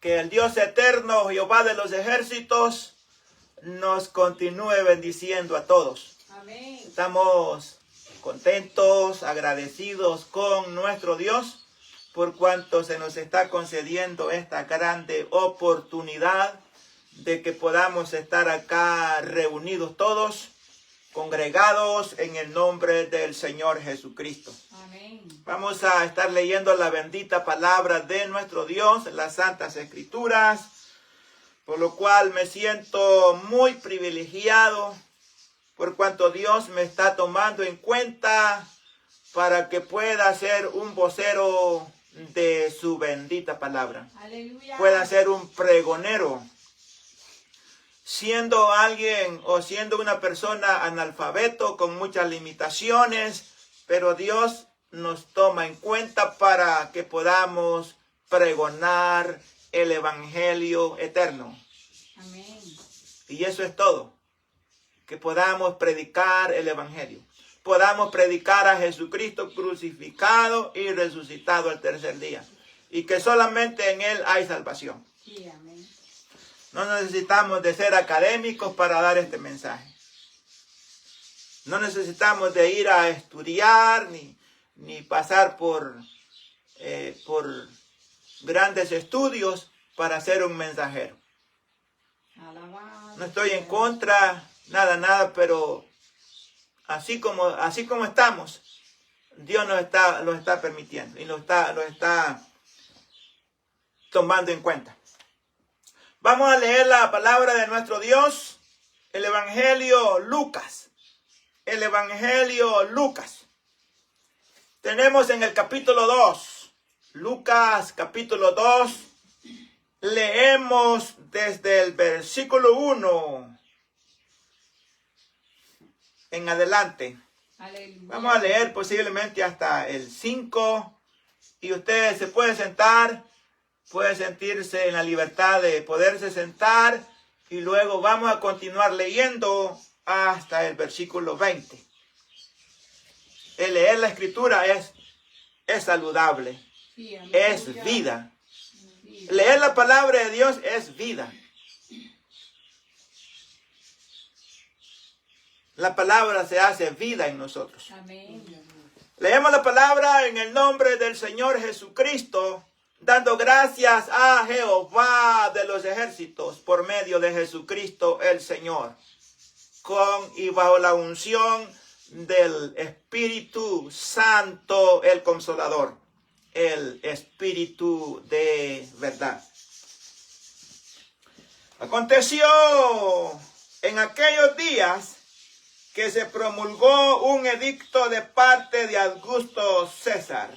Que el Dios eterno, Jehová de los ejércitos, nos continúe bendiciendo a todos. Amén. Estamos contentos, agradecidos con nuestro Dios por cuanto se nos está concediendo esta grande oportunidad de que podamos estar acá reunidos todos, congregados en el nombre del Señor Jesucristo. Amén. Vamos a estar leyendo la bendita palabra de nuestro Dios, las Santas Escrituras, por lo cual me siento muy privilegiado por cuanto Dios me está tomando en cuenta para que pueda ser un vocero de su bendita palabra. Aleluya. Pueda ser un pregonero. Siendo alguien o siendo una persona analfabeto con muchas limitaciones, pero Dios nos toma en cuenta para que podamos pregonar el evangelio eterno. Amén. Y eso es todo. Que podamos predicar el evangelio. Podamos predicar a Jesucristo crucificado y resucitado al tercer día. Y que solamente en Él hay salvación. Sí, amén. No necesitamos de ser académicos para dar este mensaje. No necesitamos de ir a estudiar ni pasar por grandes estudios para ser un mensajero. Alabado. No estoy en contra, nada, pero así como estamos, Dios lo está permitiendo y lo está tomando en cuenta. Vamos a leer la palabra de nuestro Dios, el Evangelio Lucas. El Evangelio Lucas. Tenemos en el capítulo 2, Lucas capítulo 2, leemos desde el versículo 1 en adelante. Aleluya. Vamos a leer posiblemente hasta el 5 y usted se puede sentar. Puede sentirse en la libertad de poderse sentar y luego vamos a continuar leyendo hasta el versículo 20. El leer la escritura es saludable, Sí, amén. es vida. Sí. Leer la palabra de Dios es vida. La palabra se hace vida en nosotros. Amén. Leemos la palabra en el nombre del Señor Jesucristo, dando gracias a Jehová de los ejércitos por medio de Jesucristo el Señor, con y bajo la unción del Espíritu Santo, el Consolador, el Espíritu de verdad. Aconteció en aquellos días que se promulgó un edicto de parte de Augusto César,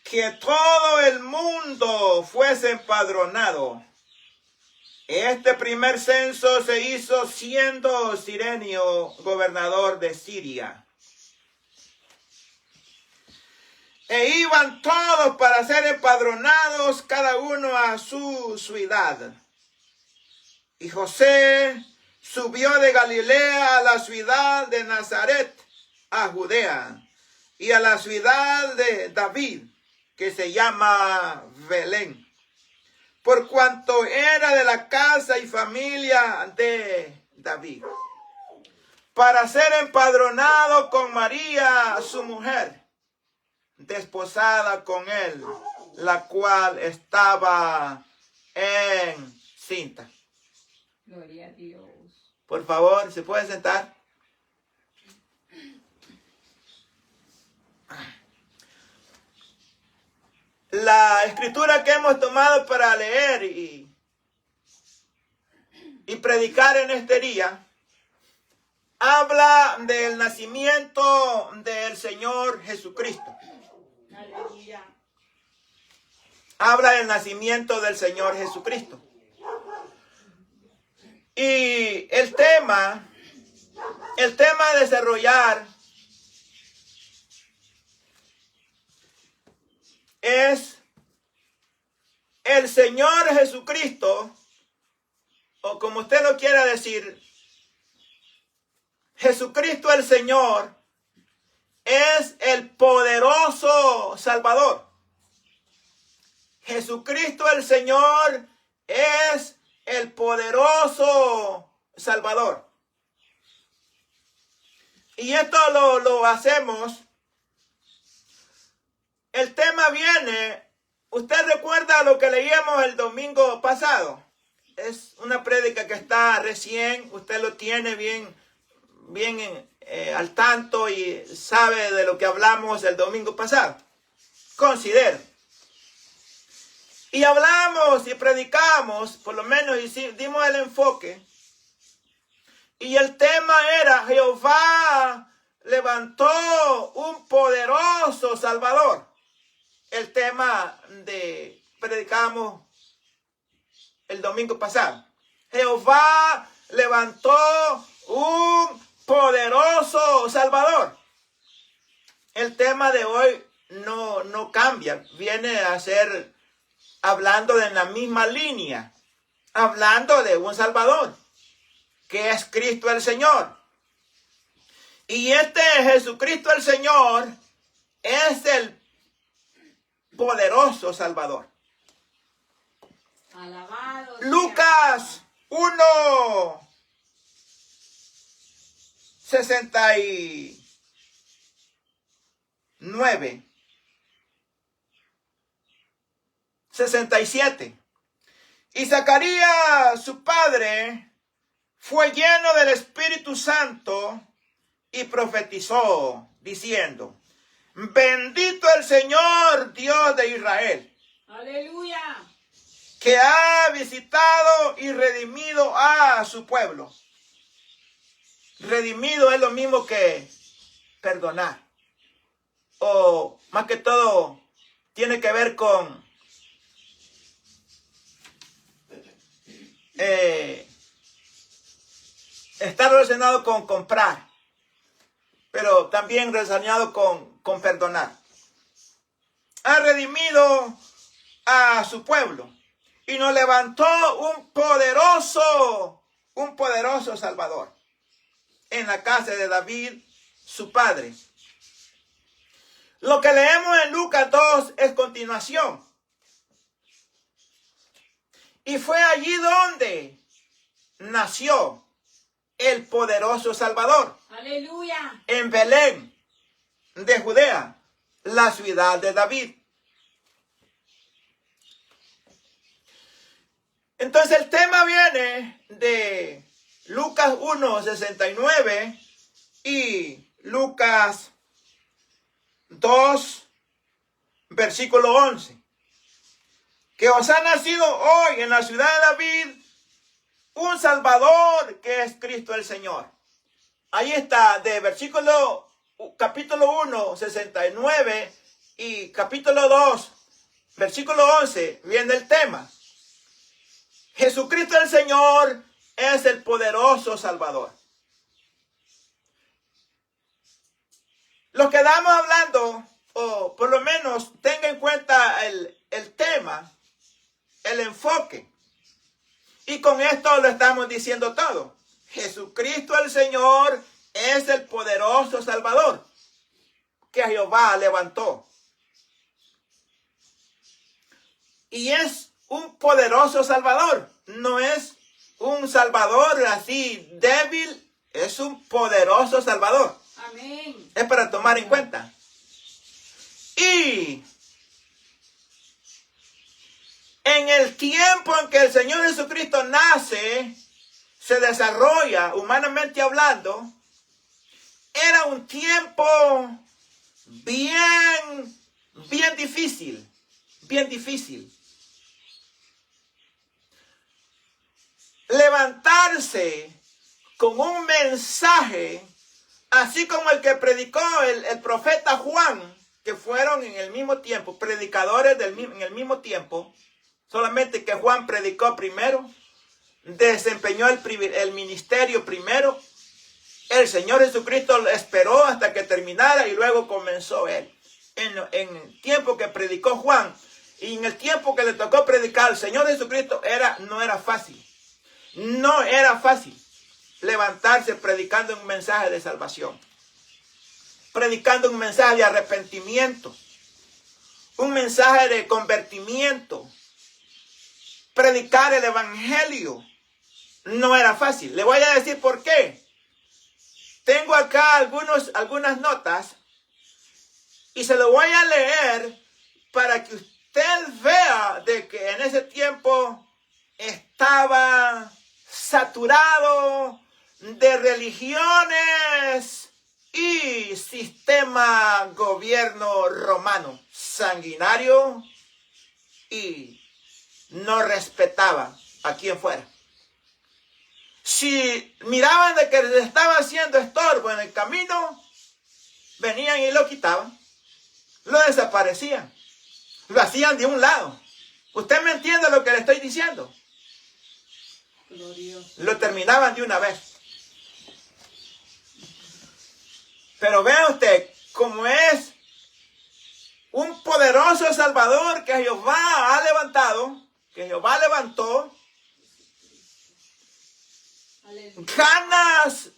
que todo el mundo fuese empadronado. Este primer censo se hizo siendo Cirenio gobernador de Siria. E iban todos para ser empadronados, cada uno a su ciudad. Y José subió de Galilea a la ciudad de Nazaret, a Judea, y a la ciudad de David, que se llama Belén, por cuanto era de la casa y familia de David, para ser empadronado con María, su mujer, desposada con él, la cual estaba encinta. Gloria a Dios. Por favor, ¿se puede sentar? La escritura que hemos tomado para leer y predicar en este día habla del nacimiento del Señor Jesucristo. Aleluya. Habla del nacimiento del Señor Jesucristo. Y el tema a desarrollar es el Señor Jesucristo, o como usted lo quiera decir, Jesucristo el Señor es el poderoso Salvador. Jesucristo el Señor es el poderoso Salvador. Y esto lo hacemos. El tema viene, ¿usted recuerda lo que leíamos el domingo pasado? Es una prédica que está recién, usted lo tiene bien al tanto y sabe de lo que hablamos el domingo pasado. Considere. Y hablamos y predicamos, por lo menos dimos el enfoque. Y el tema era, Jehová levantó un poderoso Salvador. El tema de predicamos el domingo pasado. Jehová levantó un poderoso Salvador. El tema de hoy no cambia. Viene a ser hablando de la misma línea. Hablando de un Salvador, que es Cristo el Señor. Y este Jesucristo el Señor es el poderoso Salvador. Alabado sea. Lucas 1, 69, 67. Y Zacarías, su padre, fue lleno del Espíritu Santo y profetizó, diciendo, bendito el Señor Dios de Israel, Aleluya. que ha visitado y redimido a su pueblo. Redimido es lo mismo que perdonar. O más que todo, tiene que ver con está relacionado con comprar, pero también relacionado con perdonar. Ha redimido a su pueblo y nos levantó un poderoso Salvador en la casa de David, su padre. Lo que leemos en Lucas 2 es continuación. Y fue allí donde nació el poderoso Salvador. Aleluya. En Belén de Judea, la ciudad de David. Entonces el tema viene de Lucas 1, 69 y Lucas 2, versículo 11. Que os ha nacido hoy en la ciudad de David un Salvador, que es Cristo el Señor. Ahí está, de capítulo 1, 69 y capítulo 2, versículo 11, viene el tema. Jesucristo el Señor es el poderoso Salvador. Lo que estamos hablando, o por lo menos tenga en cuenta el tema, el enfoque. Y con esto lo estamos diciendo todo. Jesucristo el Señor es el poderoso Salvador que Jehová levantó. Y es un poderoso Salvador. No es un Salvador así débil, es un poderoso Salvador. Amén. Es para tomar en cuenta. Y en el tiempo en que el Señor Jesucristo nace, se desarrolla, humanamente hablando, era un tiempo bien difícil, bien difícil. Levantarse con un mensaje, así como el que predicó el profeta Juan, que fueron en el mismo tiempo, predicadores en el mismo tiempo, solamente que Juan predicó primero, desempeñó el ministerio primero. El Señor Jesucristo esperó hasta que terminara y luego comenzó él. En el tiempo que predicó Juan y en el tiempo que le tocó predicar al Señor Jesucristo no era fácil. No era fácil levantarse predicando un mensaje de salvación, predicando un mensaje de arrepentimiento, un mensaje de convertimiento. Predicar el evangelio no era fácil. Le voy a decir por qué. Tengo acá algunas notas y se lo voy a leer para que usted vea de que en ese tiempo estaba saturado de religiones y sistema gobierno romano sanguinario y no respetaba a quien fuera. Si miraban de que le estaba haciendo estorbo en el camino, venían y lo quitaban, lo desaparecían, lo hacían de un lado. ¿Usted me entiende lo que le estoy diciendo? Glorioso. Lo terminaban de una vez. Pero vea usted cómo es un poderoso Salvador que Jehová ha levantado, que Jehová levantó. Aleluya. Ganas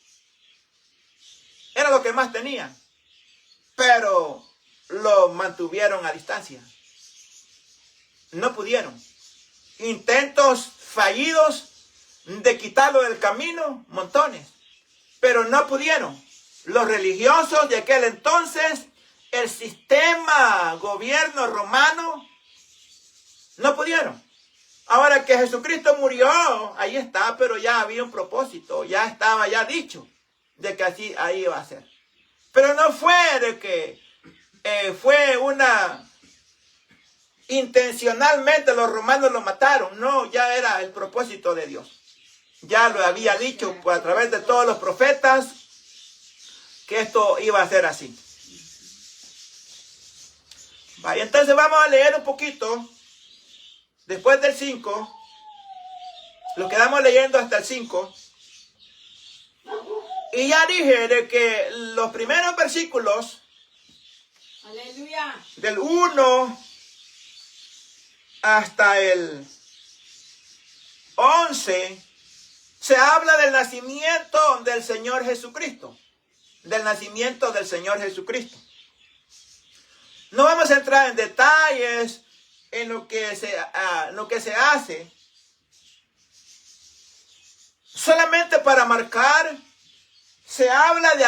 era lo que más tenían, pero lo mantuvieron a distancia. No pudieron. Intentos fallidos de quitarlo del camino, montones, pero no pudieron. Los religiosos de aquel entonces, el sistema gobierno romano, no pudieron. Ahora que Jesucristo murió, ahí está, pero ya había un propósito, ya estaba ya dicho de que así ahí iba a ser. Pero no fue de que fue intencionalmente los romanos lo mataron, no, ya era el propósito de Dios. Ya lo había dicho a través de todos los profetas que esto iba a ser así. Vaya, entonces vamos a leer un poquito. Después del 5, lo quedamos leyendo hasta el 5. Y ya dije de que los primeros versículos, Aleluya. del 1 hasta el 11, se habla del nacimiento del Señor Jesucristo. Del nacimiento del Señor Jesucristo. No vamos a entrar en detalles en lo que se hace. Solamente para marcar, se habla de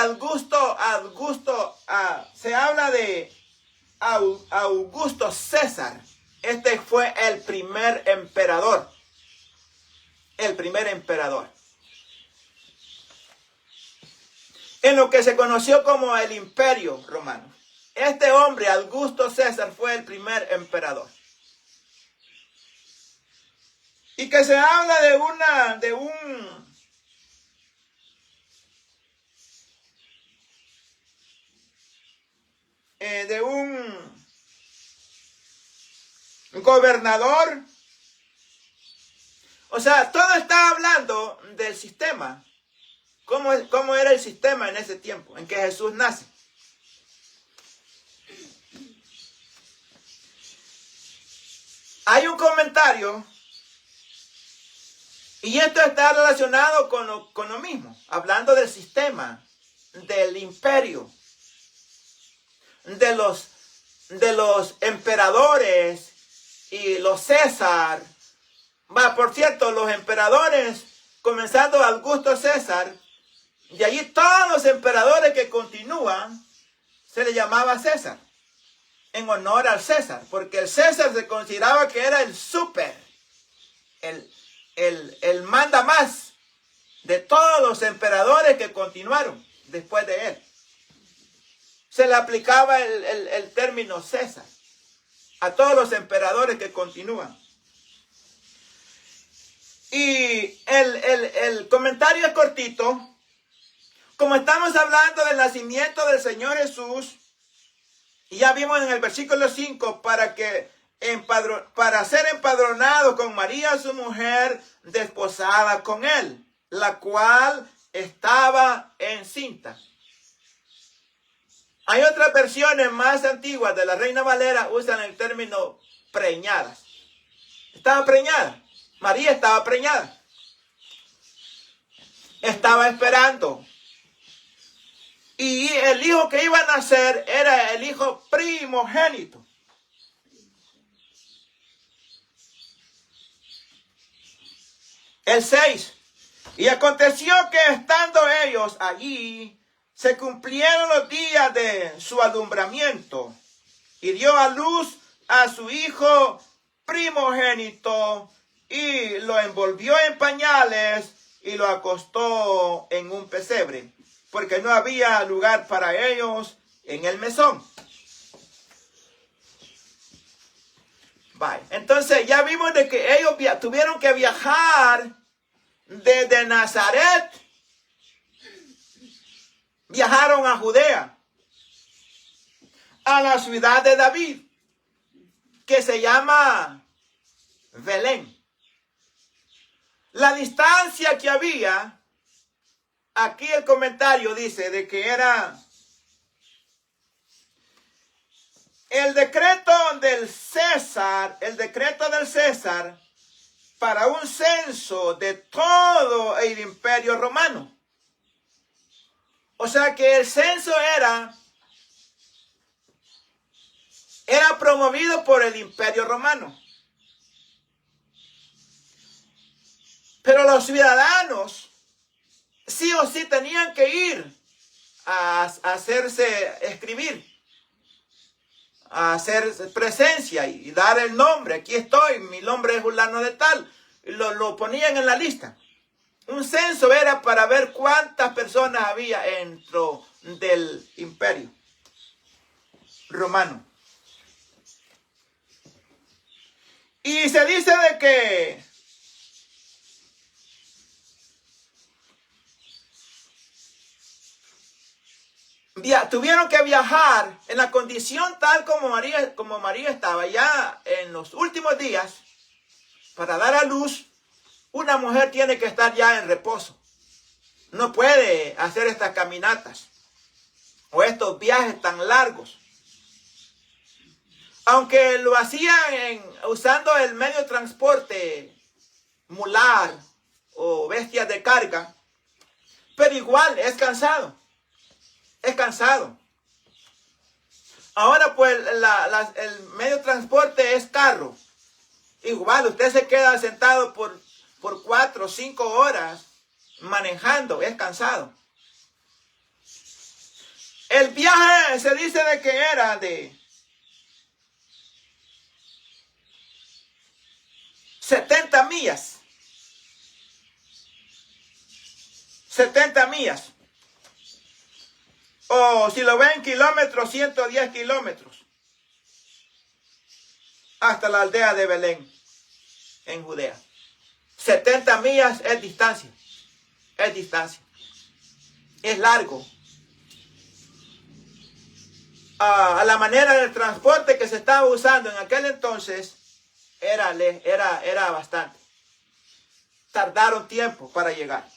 se habla de Augusto César. Este fue el primer emperador. El primer emperador. En lo que se conoció como el Imperio Romano. Este hombre, Augusto César, fue el primer emperador. Y que se habla de un gobernador. O sea, todo está hablando del sistema. ¿Cómo era el sistema en ese tiempo, en que Jesús nace? Hay un comentario, y esto está relacionado con lo mismo, hablando del sistema, del imperio, de los emperadores y los César. Por cierto, los emperadores, comenzando Augusto César, y allí todos los emperadores que continúan, se le llamaba César, en honor al César, porque el César se consideraba que era el súper, el manda más de todos los emperadores que continuaron después de él. Se le aplicaba el término César a todos los emperadores que continúan. Y el comentario es cortito. Como estamos hablando del nacimiento del Señor Jesús, y ya vimos en el versículo 5, para ser empadronado con María, su mujer, desposada con él, la cual estaba encinta. Hay otras versiones más antiguas de la Reina Valera, usan el término preñadas. Estaba preñada. María estaba preñada. Estaba esperando. Y el hijo que iba a nacer era el hijo primogénito. El 6. Y aconteció que estando ellos allí, se cumplieron los días de su alumbramiento, y dio a luz a su hijo primogénito, y lo envolvió en pañales, y lo acostó en un pesebre, porque no había lugar para ellos en el mesón. Bye. Entonces ya vimos de que ellos tuvieron que viajar desde Nazaret. Viajaron a Judea, a la ciudad de David, que se llama Belén. La distancia que había, aquí el comentario dice de que era el decreto del César para un censo de todo el imperio romano. O sea que el censo era promovido por el imperio romano. Pero los ciudadanos sí o sí tenían que ir a hacerse escribir, a hacer presencia y dar el nombre. Aquí estoy, mi nombre es fulano de tal. Lo ponían en la lista. Un censo era para ver cuántas personas había dentro del imperio romano. Y se dice de que tuvieron que viajar en la condición tal como María estaba ya en los últimos días para dar a luz. Una mujer tiene que estar ya en reposo. No puede hacer estas caminatas o estos viajes tan largos. Aunque lo hacían usando el medio de transporte mular o bestias de carga, pero igual es cansado. Es cansado. Ahora pues el medio de transporte es carro. Igual usted se queda sentado por 4 o 5 horas manejando, es cansado. El viaje se dice de que era de 70 millas. 70 millas. O si lo ven en kilómetros, 110 kilómetros. Hasta la aldea de Belén, en Judea. 70 millas es distancia. Es distancia. Es largo. A la manera del transporte que se estaba usando en aquel entonces, era bastante. Tardaron tiempo para llegar.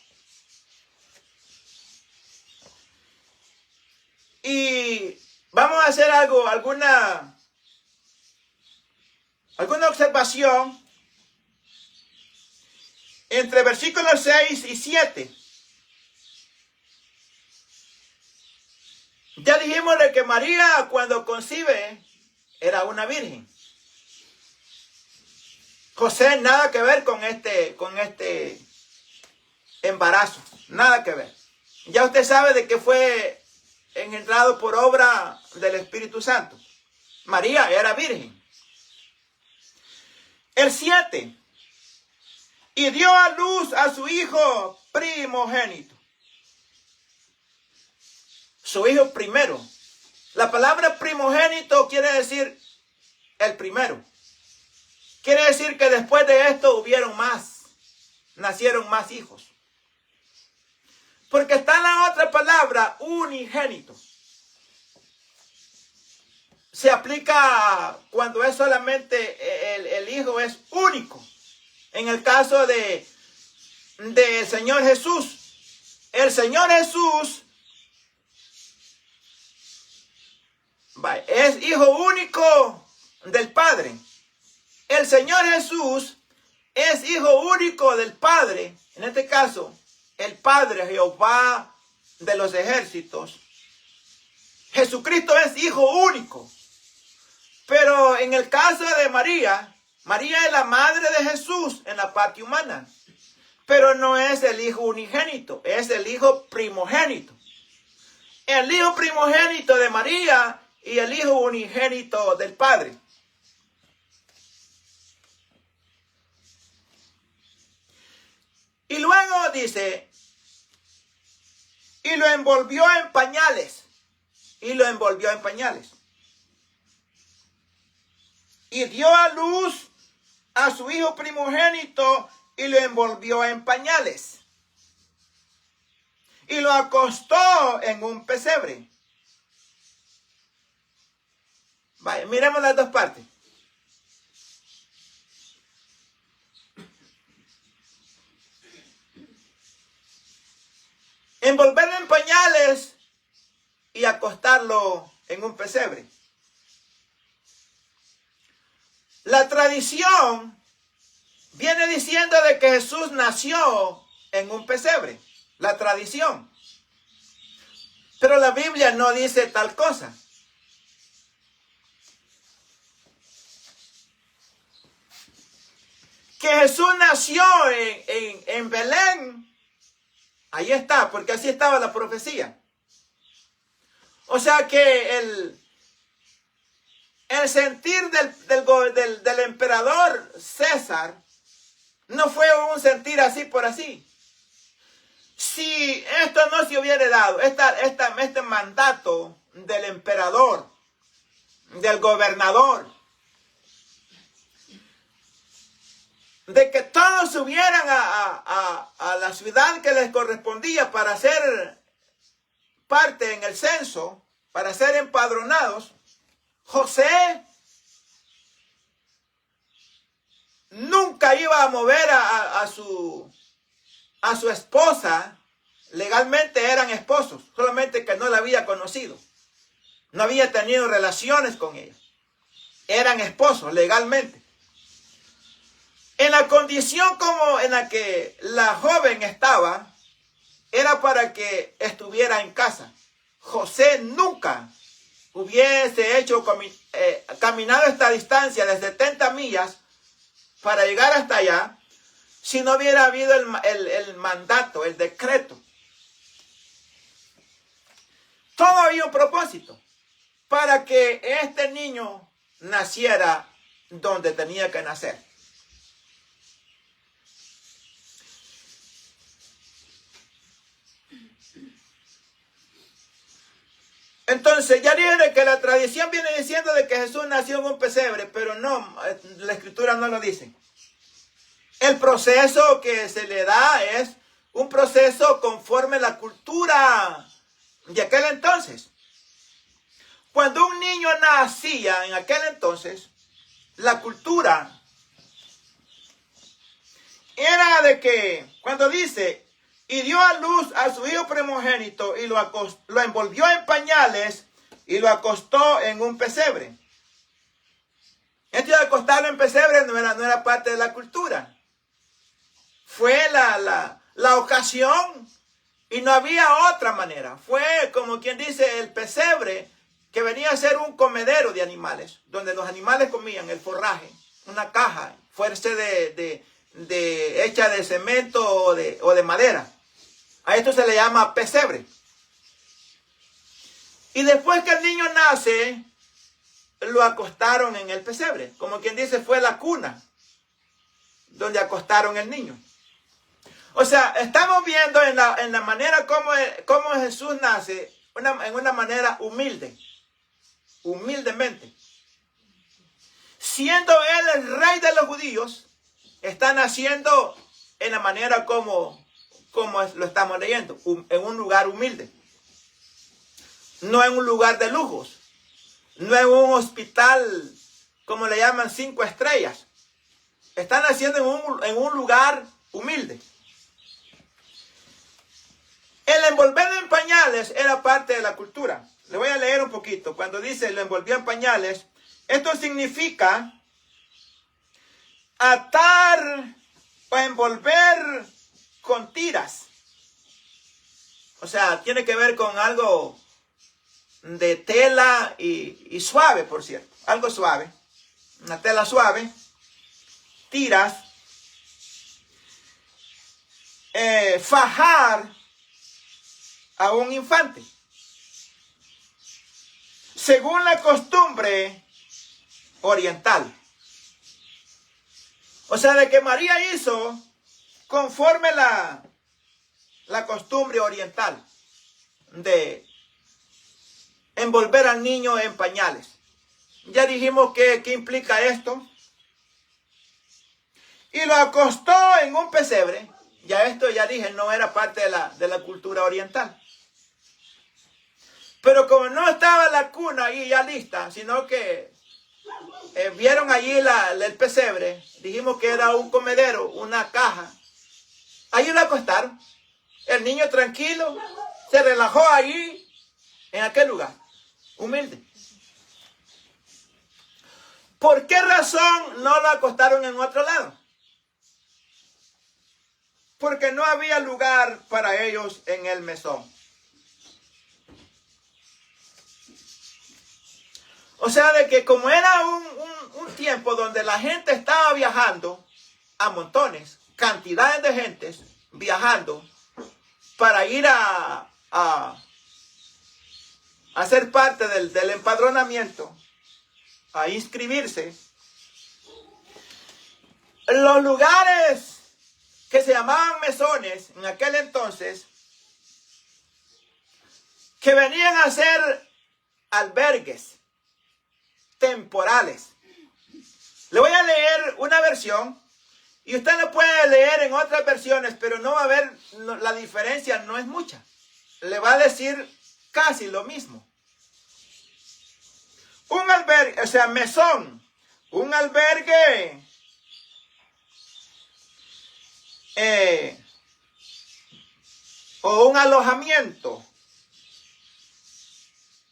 Y vamos a hacer alguna observación entre versículos 6 y 7. Ya dijimos de que María cuando concibe era una virgen. José nada que ver con este embarazo, nada que ver. Ya usted sabe de que fue engendrado por obra del Espíritu Santo. María era virgen. El 7. Y dio a luz a su hijo primogénito. Su hijo primero. La palabra primogénito quiere decir el primero. Quiere decir que después de esto nacieron más hijos. Porque está la otra palabra, unigénito. Se aplica cuando es solamente el hijo es único. En el caso del Señor Jesús. El Señor Jesús es hijo único del Padre. El Señor Jesús es hijo único del Padre. En este caso, el Padre Jehová de los ejércitos. Jesucristo es hijo único. Pero en el caso de María, María es la madre de Jesús en la parte humana. pero no es el hijo unigénito, es el hijo primogénito. El hijo primogénito de María y el hijo unigénito del Padre. Y luego dice, y lo envolvió en pañales. Y lo envolvió en pañales. Y dio a luz a su hijo primogénito y lo envolvió en pañales. Y lo acostó en un pesebre. Vaya, miremos las dos partes. Envolverlo en pañales y acostarlo en un pesebre. La tradición viene diciendo de que Jesús nació en un pesebre. La tradición. Pero la Biblia no dice tal cosa. Que Jesús nació en Belén. Ahí está, porque así estaba la profecía. O sea que el sentir del emperador César no fue un sentir así por así. Si esto no se hubiera dado, este mandato del emperador, del gobernador, de que todos subieran a la ciudad que les correspondía para ser parte en el censo, para ser empadronados, José nunca iba a mover a su esposa. Legalmente eran esposos, solamente que no la había conocido. No había tenido relaciones con ella. Eran esposos legalmente. En la condición como en la que la joven estaba, era para que estuviera en casa. José nunca hubiese hecho caminado esta distancia de 70 millas para llegar hasta allá, si no hubiera habido el mandato, el decreto. Todo había un propósito, para que este niño naciera donde tenía que nacer. Entonces, ya dije que la tradición viene diciendo de que Jesús nació en un pesebre, pero no, la escritura no lo dice. El proceso que se le da es un proceso conforme a la cultura de aquel entonces. Cuando un niño nacía en aquel entonces, la cultura era de que, cuando dice, y dio a luz a su hijo primogénito y lo envolvió en pañales y lo acostó en un pesebre. Esto de acostarlo en pesebre no era parte de la cultura. Fue la ocasión y no había otra manera. Fue como quien dice el pesebre, que venía a ser un comedero de animales, donde los animales comían el forraje, una caja, fuese hecha de cemento o de madera. A esto se le llama pesebre. Y después que el niño nace, lo acostaron en el pesebre. Como quien dice, fue la cuna donde acostaron el niño. O sea, estamos viendo en la manera como Jesús nace, en una manera humilde. Humildemente. Siendo él el rey de los judíos, está naciendo en la manera como lo estamos leyendo, en un lugar humilde. No en un lugar de lujos. No en un hospital, como le llaman, 5 estrellas. Está naciendo en un lugar humilde. El envolverlo en pañales era parte de la cultura. Le voy a leer un poquito. Cuando dice lo envolvió en pañales, esto significa atar o envolver con tiras. O sea, tiene que ver con algo de tela y suave, por cierto. Algo suave. Una tela suave. Tiras. fajar a un infante, según la costumbre oriental. O sea, de que María hizo conforme la costumbre oriental de envolver al niño en pañales. Ya dijimos qué implica esto. Y lo acostó en un pesebre. Ya esto, ya dije, no era parte de la cultura oriental. Pero como no estaba la cuna ahí ya lista, sino que vieron allí el pesebre, dijimos que era un comedero, una caja. Ahí lo acostaron. El niño tranquilo se relajó allí, en aquel lugar, humilde. ¿Por qué razón no lo acostaron en otro lado? Porque no había lugar para ellos en el mesón. O sea, de que como era un tiempo donde la gente estaba viajando a montones, cantidades de gentes viajando para ir a ser parte del empadronamiento, a inscribirse, los lugares que se llamaban mesones en aquel entonces, que venían a ser albergues temporales. Le voy a leer una versión y usted lo puede leer en otras versiones, pero no va a ver, la diferencia no es mucha. Le va a decir casi lo mismo. Un albergue, o sea, mesón, un albergue o un alojamiento.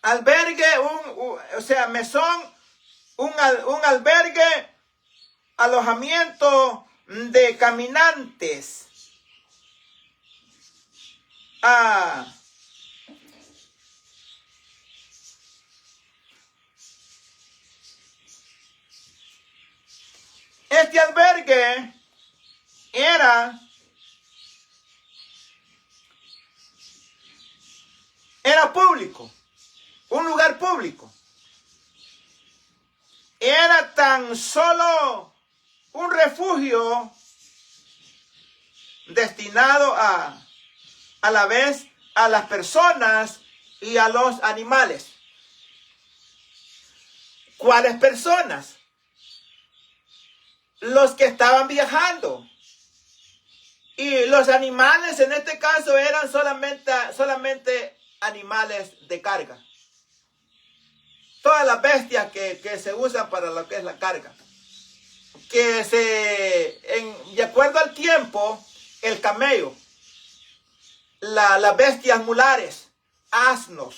Albergue, o sea, mesón, un albergue, alojamiento de caminantes. Este albergue era público, un lugar público. Era tan solo un refugio destinado a la vez a las personas y a los animales. ¿Cuáles personas? Los que estaban viajando. Y los animales en este caso eran solamente animales de carga. Todas las bestias que se usan para lo que es la carga. De acuerdo al tiempo, el camello, las bestias mulares, asnos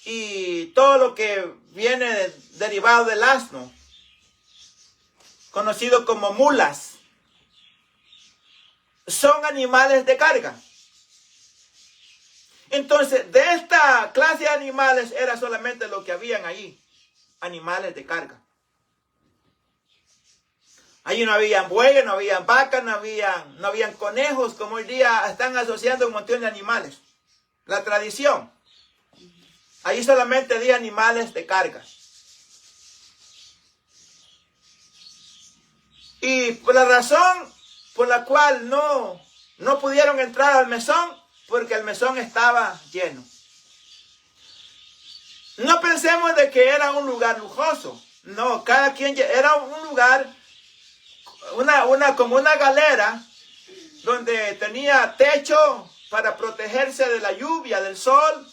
y todo lo que viene derivado del asno, conocido como mulas, son animales de carga. Entonces, de esta clase de animales era solamente lo que habían allí, animales de carga. Allí no habían bueyes, no habían vacas, no habían conejos, como hoy día están asociando un montón de animales. La tradición. Allí solamente había animales de carga. Y por la razón por la cual no pudieron entrar al mesón, porque el mesón estaba lleno. No pensemos de que era un lugar lujoso. No, cada quien era un lugar, como una galera, donde tenía techo para protegerse de la lluvia, del sol,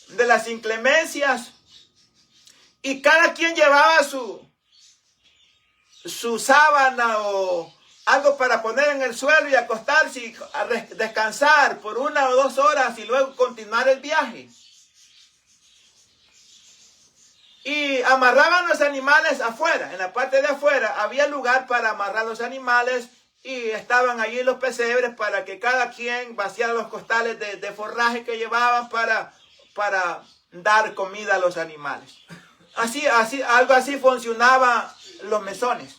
de las inclemencias. Y cada quien llevaba su sábana o algo para poner en el suelo y acostarse y descansar por 1 o 2 horas y luego continuar el viaje. Y amarraban los animales afuera. En la parte de afuera había lugar para amarrar los animales y estaban allí los pesebres para que cada quien vaciara los costales de forraje que llevaban para dar comida a los animales. Algo así funcionaba los mesones.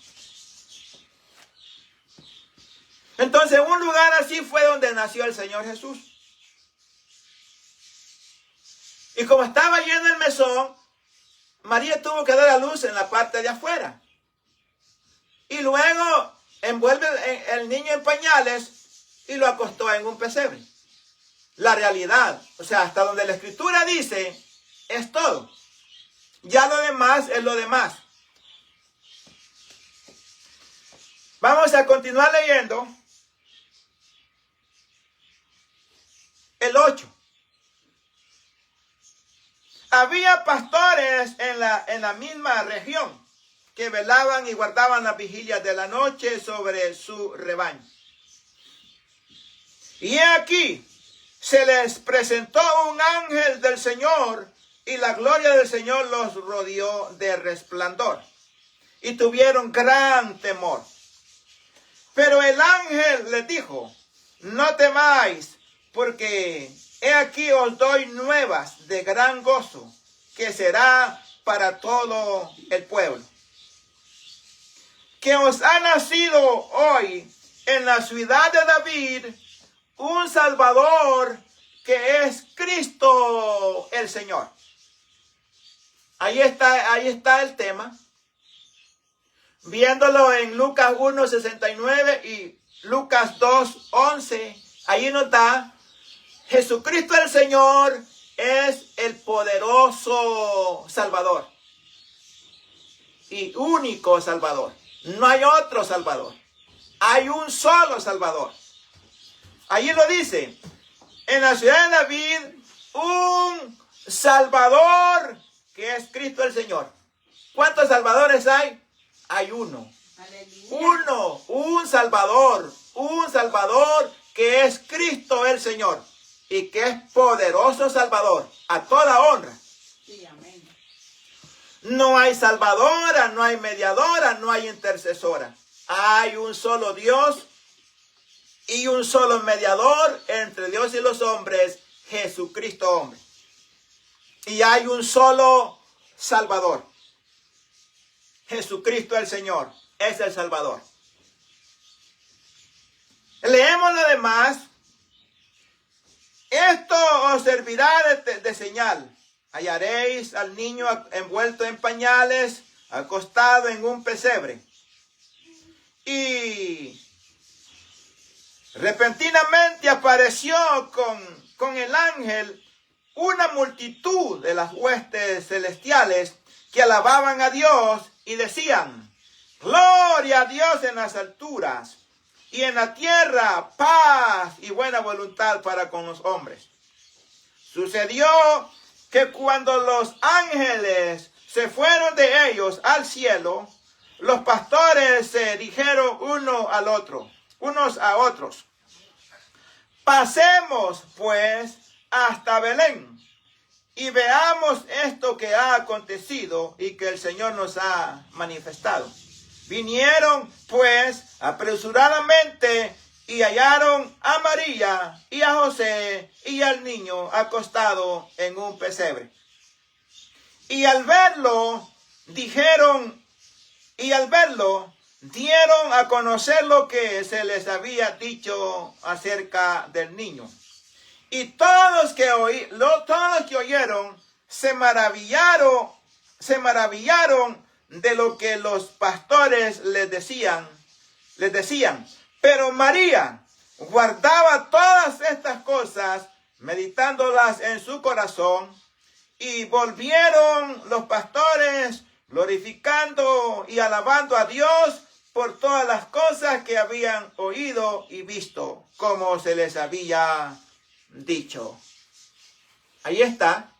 Entonces, un lugar así fue donde nació el Señor Jesús. Y como estaba lleno el mesón, María tuvo que dar a luz en la parte de afuera. Y luego envuelve el niño en pañales y lo acostó en un pesebre. La realidad, o sea, hasta donde la Escritura dice, es todo. Ya lo demás es lo demás. Vamos a continuar leyendo el 8. Había pastores en la misma región que velaban y guardaban las vigilias de la noche sobre su rebaño. Y he aquí, se les presentó un ángel del Señor y la gloria del Señor los rodeó de resplandor y tuvieron gran temor. Pero el ángel les dijo, no temáis, porque he aquí os doy nuevas de gran gozo, que será para todo el pueblo. Que os ha nacido hoy en la ciudad de David un Salvador, que es Cristo el Señor. Ahí está el tema. Viéndolo en Lucas 1:69 y Lucas 2:11, ahí nos da, Jesucristo el Señor es el poderoso Salvador y único Salvador. No hay otro Salvador. Hay un solo Salvador. Allí lo dice, en la ciudad de David, un Salvador que es Cristo el Señor. ¿Cuántos salvadores hay? Hay uno. Aleluya. Un Salvador que es Cristo el Señor y que es poderoso Salvador, a toda honra. Sí, amén. No hay salvadora, no hay mediadora, no hay intercesora. Hay un solo Dios y un solo mediador entre Dios y los hombres, Jesucristo hombre. Y hay un solo Salvador. Jesucristo el Señor es el Salvador. Leemos lo demás. Esto os servirá de señal. Hallaréis al niño envuelto en pañales, acostado en un pesebre. Y repentinamente apareció con el ángel una multitud de las huestes celestiales que alababan a Dios y decían, gloria a Dios en las alturas y en la tierra paz y buena voluntad para con los hombres. Sucedió que cuando los ángeles se fueron de ellos al cielo, los pastores se dijeron unos a otros, pasemos pues hasta Belén y veamos esto que ha acontecido y que el Señor nos ha manifestado. Vinieron pues apresuradamente y hallaron a María y a José y al niño acostado en un pesebre. Y al verlo, dieron a conocer lo que se les había dicho acerca del niño. Y todos los que oyeron se maravillaron de lo que los pastores les decían. Pero María guardaba todas estas cosas, meditándolas en su corazón, y volvieron los pastores glorificando y alabando a Dios por todas las cosas que habían oído y visto, como se les había dicho. Ahí está.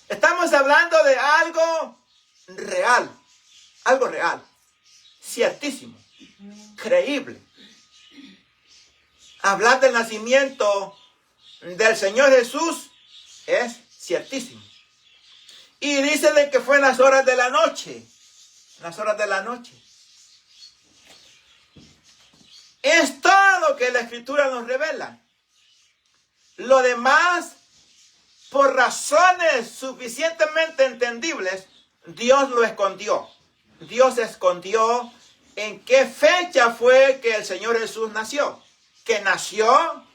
Estamos hablando de algo real, ciertísimo, creíble. Hablar del nacimiento del Señor Jesús es ciertísimo. Y dice de que fue en las horas de la noche. Es todo lo que la Escritura nos revela. Lo demás, por razones suficientemente entendibles, Dios lo escondió. Dios escondió en qué fecha fue que el Señor Jesús nació. Que nació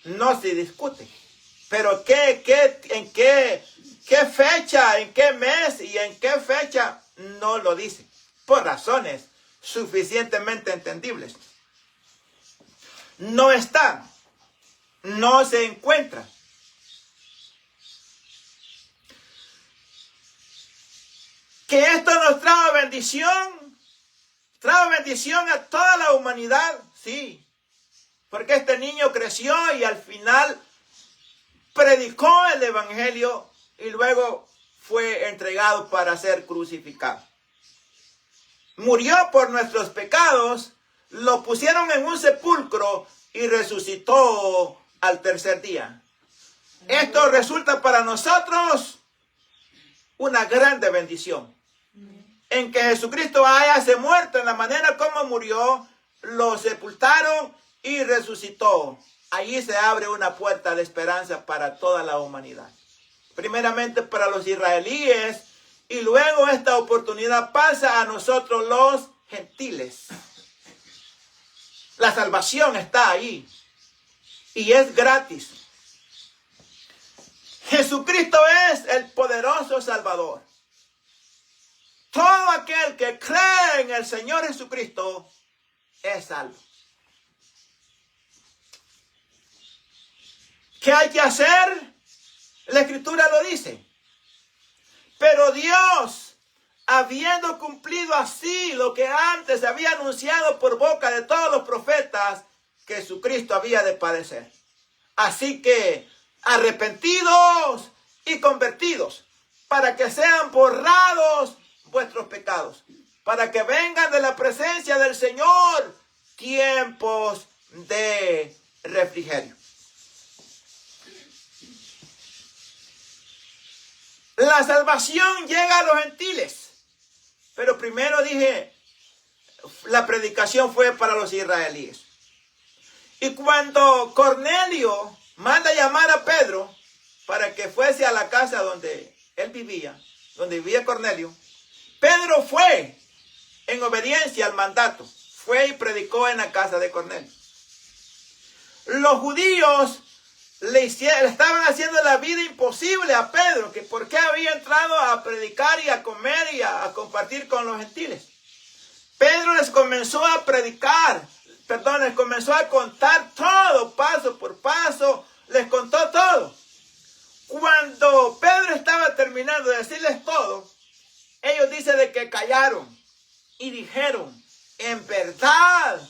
no se discute. Pero en qué fecha, en qué mes y en qué fecha no lo dice. Por razones suficientemente entendibles. No está, no se encuentra. Que esto nos trae bendición a toda la humanidad, sí. Porque este niño creció y al final predicó el evangelio y luego fue entregado para ser crucificado. Murió por nuestros pecados, lo pusieron en un sepulcro y resucitó al tercer día. Esto resulta para nosotros una grande bendición. En que Jesucristo hayase muerto en la manera como murió, lo sepultaron y resucitó. Allí se abre una puerta de esperanza para toda la humanidad. Primeramente para los israelíes y luego esta oportunidad pasa a nosotros los gentiles. La salvación está ahí y es gratis. Jesucristo es el poderoso Salvador. Todo aquel que cree en el Señor Jesucristo es salvo. ¿Qué hay que hacer? La Escritura lo dice. Pero Dios, habiendo cumplido así lo que antes había anunciado por boca de todos los profetas, que Jesucristo había de padecer. Así que arrepentidos y convertidos, para que sean borrados vuestros pecados, para que vengan de la presencia del Señor tiempos de refrigerio. La salvación llega a los gentiles, pero primero dije, la predicación fue para los israelíes. Y cuando Cornelio manda llamar a Pedro para que fuese a la casa donde él vivía, donde vivía Cornelio, Pedro fue en obediencia al mandato, fue y predicó en la casa de Cornelio. Los judíos le estaban haciendo la vida imposible a Pedro, que por qué había entrado a predicar y a comer y a compartir con los gentiles. Pedro les comenzó a les comenzó a contar todo, paso por paso, les contó todo. Cuando Pedro estaba terminando de decirles todo, ellos dicen de que callaron y dijeron, en verdad,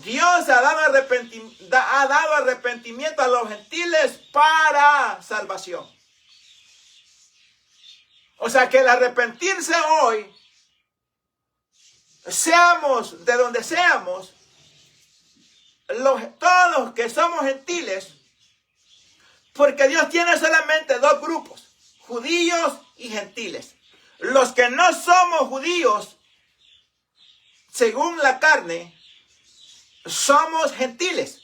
Dios ha dado arrepentimiento a los gentiles para salvación. O sea que el arrepentirse hoy, seamos de donde seamos, todos que somos gentiles, porque Dios tiene solamente dos grupos, judíos y gentiles. Los que no somos judíos, según la carne, somos gentiles.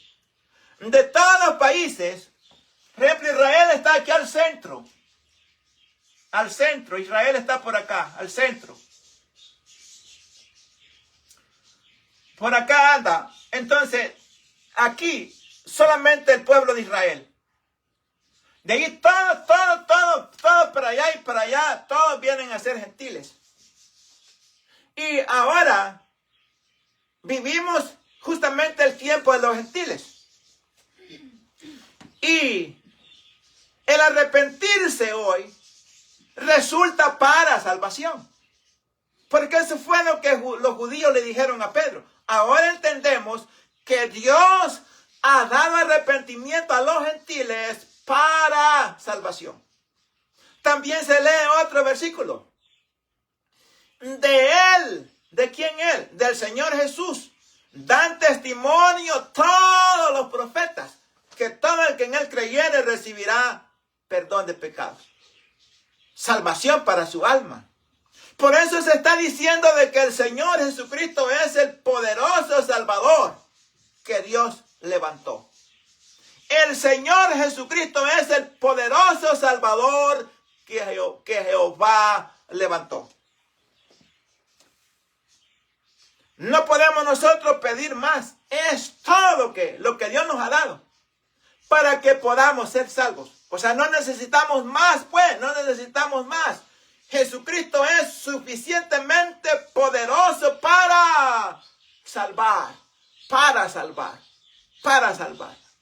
De todos los países, por ejemplo, Israel está aquí al centro. Al centro, Israel está por acá, al centro. Por acá anda. Entonces, aquí solamente el pueblo de Israel. De ahí todo para allá y para allá, todos vienen a ser gentiles. Y ahora vivimos justamente el tiempo de los gentiles. Y el arrepentirse hoy resulta para salvación. Porque eso fue lo que los judíos le dijeron a Pedro. Ahora entendemos que Dios ha dado arrepentimiento a los gentiles para salvación. También se lee otro versículo. De él, ¿de quién él? Del Señor Jesús. Dan testimonio todos los profetas que todo el que en él creyere recibirá perdón de pecados. Salvación para su alma. Por eso se está diciendo de que el Señor Jesucristo es el poderoso Salvador que Dios levantó. El Señor Jesucristo es el poderoso Salvador que Jehová levantó. No podemos nosotros pedir más. Es todo lo que Dios nos ha dado para que podamos ser salvos. O sea, no necesitamos más, pues, no necesitamos más. Jesucristo es suficientemente poderoso para salvar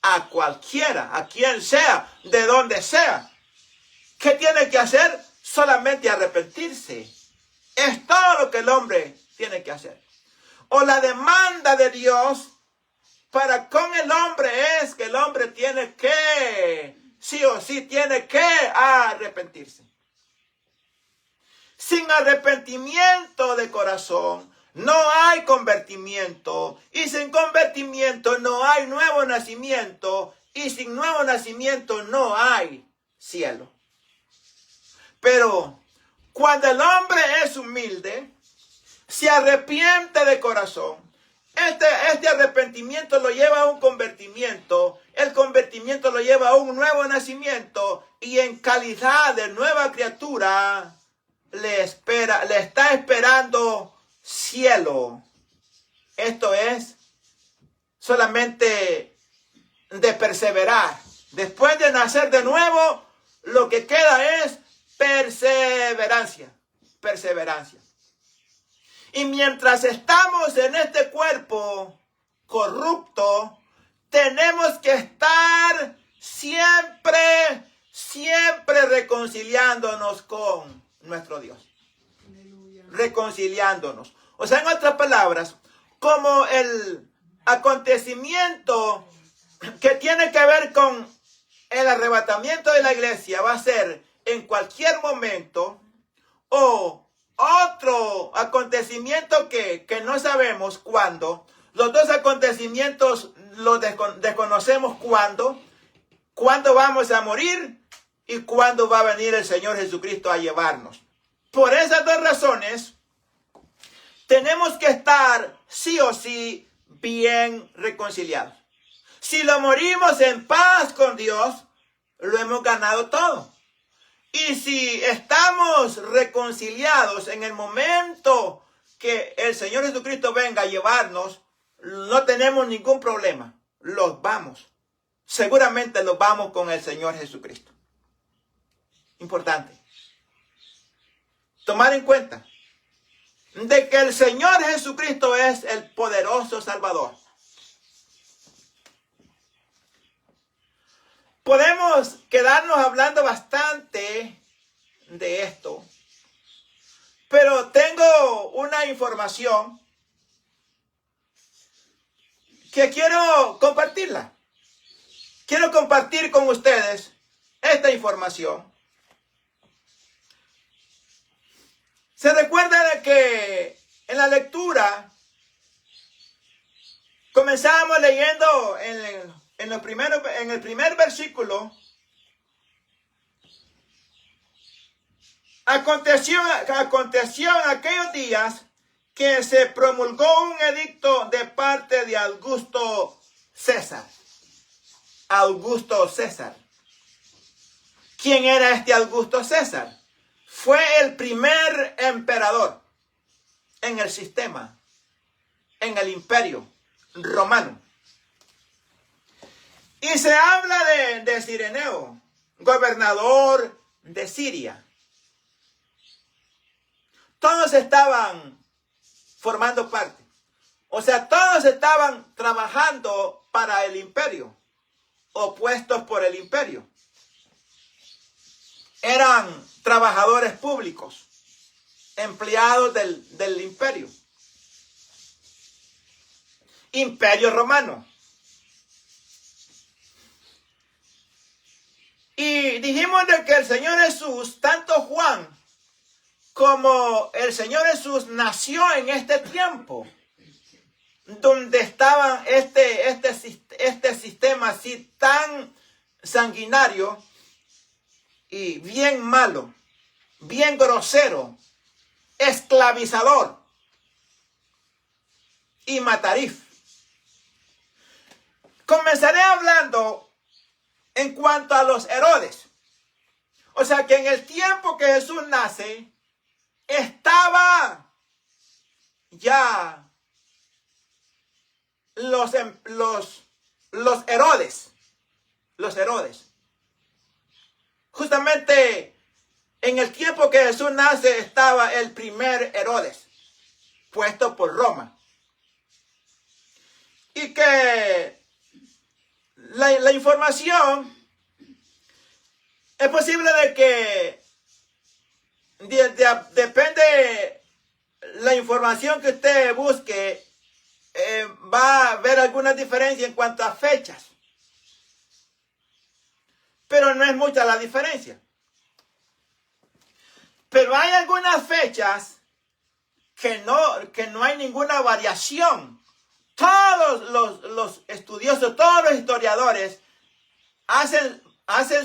a cualquiera, a quien sea, de donde sea. ¿Qué tiene que hacer? Solamente arrepentirse. Es todo lo que el hombre tiene que hacer. O la demanda de Dios para con el hombre es que el hombre tiene que, sí o sí, tiene que arrepentirse. Sin arrepentimiento de corazón no hay convertimiento, y sin convertimiento no hay nuevo nacimiento, y sin nuevo nacimiento no hay cielo. Pero cuando el hombre es humilde, se arrepiente de corazón, este arrepentimiento lo lleva a un convertimiento, el convertimiento lo lleva a un nuevo nacimiento, y en calidad de nueva criatura le está esperando cielo. Esto es solamente de perseverar. Después de nacer de nuevo, lo que queda es perseverancia. Y mientras estamos en este cuerpo corrupto, tenemos que estar siempre reconciliándonos con nuestro Dios. Aleluya. Reconciliándonos. O sea, en otras palabras, como el acontecimiento que tiene que ver con el arrebatamiento de la iglesia va a ser en cualquier momento, o otro acontecimiento que no sabemos cuándo. Los dos acontecimientos los desconocemos cuándo vamos a morir y cuándo va a venir el Señor Jesucristo a llevarnos. Por esas dos razones, tenemos que estar sí o sí bien reconciliados. Si lo morimos en paz con Dios, lo hemos ganado todo. Y si estamos reconciliados en el momento que el Señor Jesucristo venga a llevarnos, no tenemos ningún problema. Seguramente los vamos con el Señor Jesucristo. Importante tomar en cuenta de que el Señor Jesucristo es el poderoso Salvador. Podemos quedarnos hablando bastante de esto, pero tengo una información que quiero compartirla. Quiero compartir con ustedes esta información. Se recuerda de que en la lectura comenzamos leyendo en el primer versículo. Aconteció en aquellos días que se promulgó un edicto de parte de Augusto César. Augusto César. ¿Quién era este Augusto César? Fue el primer emperador en el sistema, en el imperio romano. Y se habla de Cireneo, gobernador de Siria. Todos estaban formando parte. O sea, todos estaban trabajando para el imperio, opuestos por el imperio. Eran trabajadores públicos, empleados del imperio. Imperio romano. Y dijimos de que el Señor Jesús, tanto Juan como el Señor Jesús, nació en este tiempo, donde estaba este sistema así tan sanguinario y bien malo, bien grosero, esclavizador y matarif. Comenzaré hablando en cuanto a los Herodes. O sea que en el tiempo que Jesús nace, estaba ya los Herodes. Los Herodes. Justamente en el tiempo que Jesús nace estaba el primer Herodes, puesto por Roma. Y que la información es posible de que depende la información que usted busque, va a haber alguna diferencia en cuanto a fechas. Pero no es mucha la diferencia. Pero hay algunas fechas que no hay ninguna variación. Todos los estudiosos, todos los historiadores hacen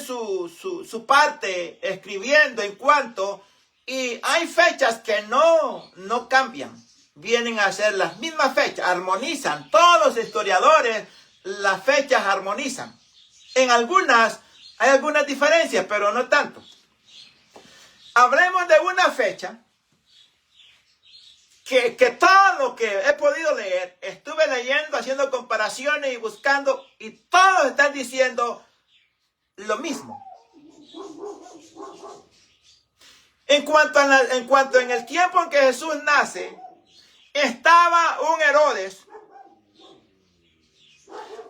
su parte escribiendo en cuanto, y hay fechas que no cambian. Vienen a ser las mismas fechas, armonizan. Todos los historiadores, las fechas armonizan. En algunas hay algunas diferencias, pero no tanto. Hablemos de una fecha que todo lo que he podido leer, estuve leyendo, haciendo comparaciones y buscando, y todos están diciendo lo mismo. En cuanto en el tiempo en que Jesús nace, estaba un Herodes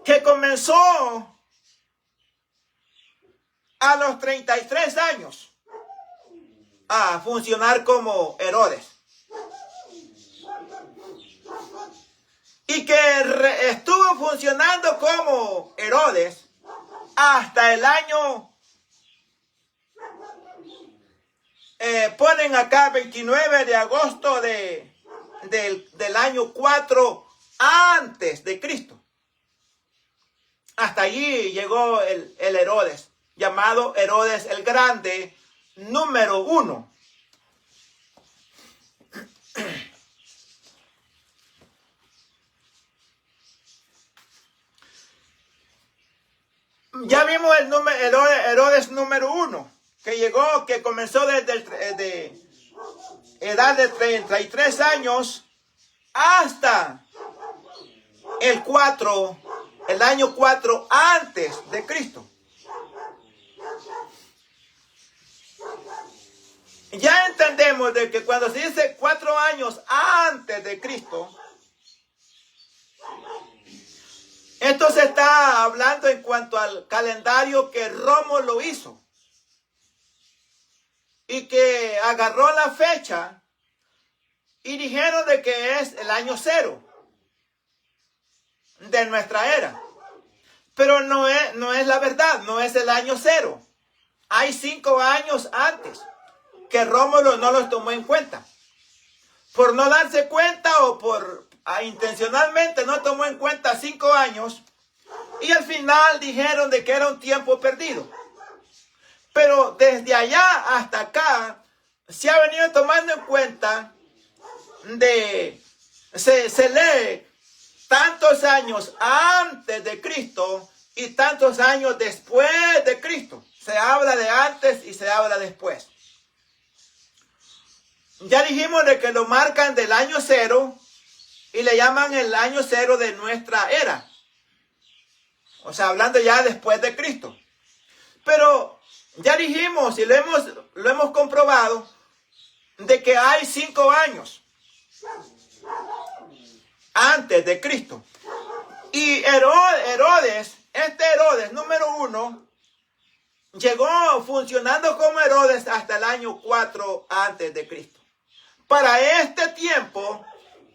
que comenzó a los 33 años a funcionar como Herodes. Y que estuvo funcionando como Herodes hasta el año, ponen acá 29 de agosto del año 4 antes de Cristo. Hasta allí llegó el Herodes, llamado Herodes el Grande, número 1. Ya vimos el Herodes número 1, que comenzó desde de edad de 33 años hasta el año 4 antes de Cristo. Ya entendemos de que cuando se dice 4 años antes de Cristo, esto se está hablando en cuanto al calendario que Rómulo hizo y que agarró la fecha y dijeron de que es el año 0 de nuestra era. Pero no es la verdad, no es el año 0. Hay 5 años antes que Rómulo no los tomó en cuenta. Por no darse cuenta o intencionalmente no tomó en cuenta 5 años, y al final dijeron de que era un tiempo perdido. Pero desde allá hasta acá se ha venido tomando en cuenta se lee tantos años antes de Cristo y tantos años después de Cristo. Se habla de antes y se habla después. Ya dijimos de que lo marcan del año 0 y le llaman el año 0 de nuestra era. O sea, hablando ya después de Cristo. Pero ya dijimos y lo hemos comprobado de que hay 5 años antes de Cristo. Y Herodes, este Herodes número 1, llegó funcionando como Herodes hasta el año 4 antes de Cristo. Para este tiempo,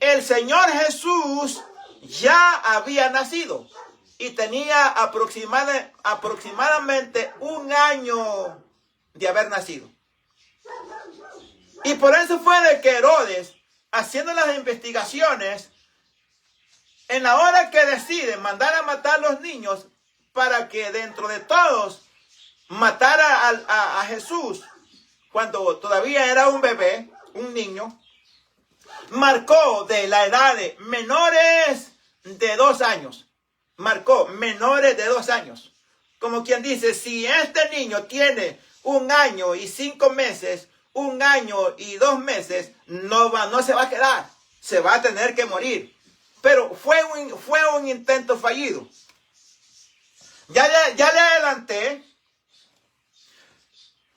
el Señor Jesús ya había nacido y tenía aproximadamente 1 año de haber nacido. Y por eso fue de que Herodes, haciendo las investigaciones, en la hora que decide mandar a matar a los niños para que dentro de todos matara a Jesús cuando todavía era un bebé, un niño, marcó de la edad de menores de 2 años. Marcó menores de 2 años. Como quien dice, si este niño tiene 1 año y 5 meses, 1 año y 2 meses, no se va a quedar. Se va a tener que morir. pero fue un intento fallido. Ya le adelanté.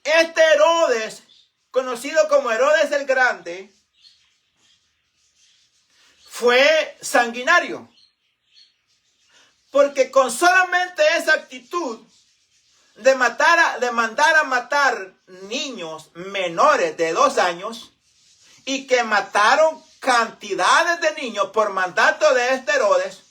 Este Herodes, conocido como Herodes el Grande, fue sanguinario. Porque con solamente esa actitud de mandar a matar niños menores de 2 años, y que mataron cantidades de niños por mandato de este Herodes,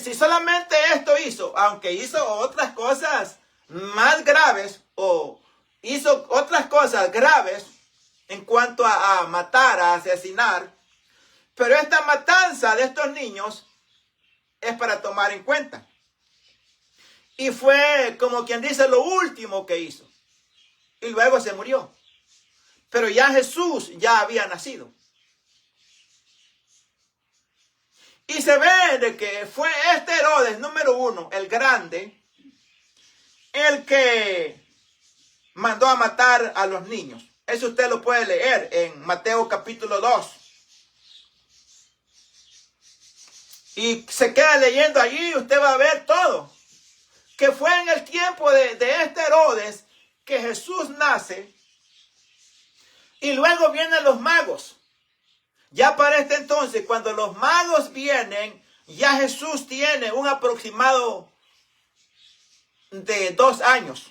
si solamente esto hizo, aunque hizo otras cosas más graves, o hizo otras cosas graves en cuanto a matar, a asesinar, pero esta matanza de estos niños es para tomar en cuenta. Y fue, como quien dice, lo último que hizo. Y luego se murió. Pero ya Jesús ya había nacido. Y se ve de que fue este Herodes número 1, el grande, el que mandó a matar a los niños. Eso usted lo puede leer en Mateo capítulo 2. Y se queda leyendo allí y usted va a ver todo. Que fue en el tiempo de este Herodes que Jesús nace. Y luego vienen los magos. Ya para este entonces, cuando los magos vienen, ya Jesús tiene un aproximado de 2 años.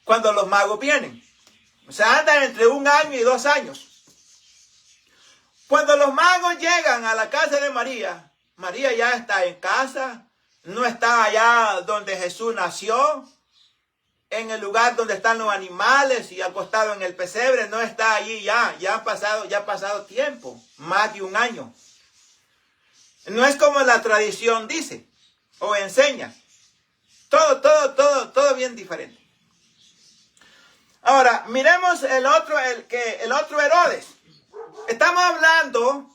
Cuando los magos vienen. O sea, andan entre 1 año y 2 años. Cuando los magos llegan a la casa de María, María ya está en casa, no está allá donde Jesús nació, en el lugar donde están los animales y acostado en el pesebre, no está allí ya ha pasado tiempo, más de 1 año. No es como la tradición dice o enseña. Todo bien diferente. Ahora, miremos el otro Herodes. Estamos hablando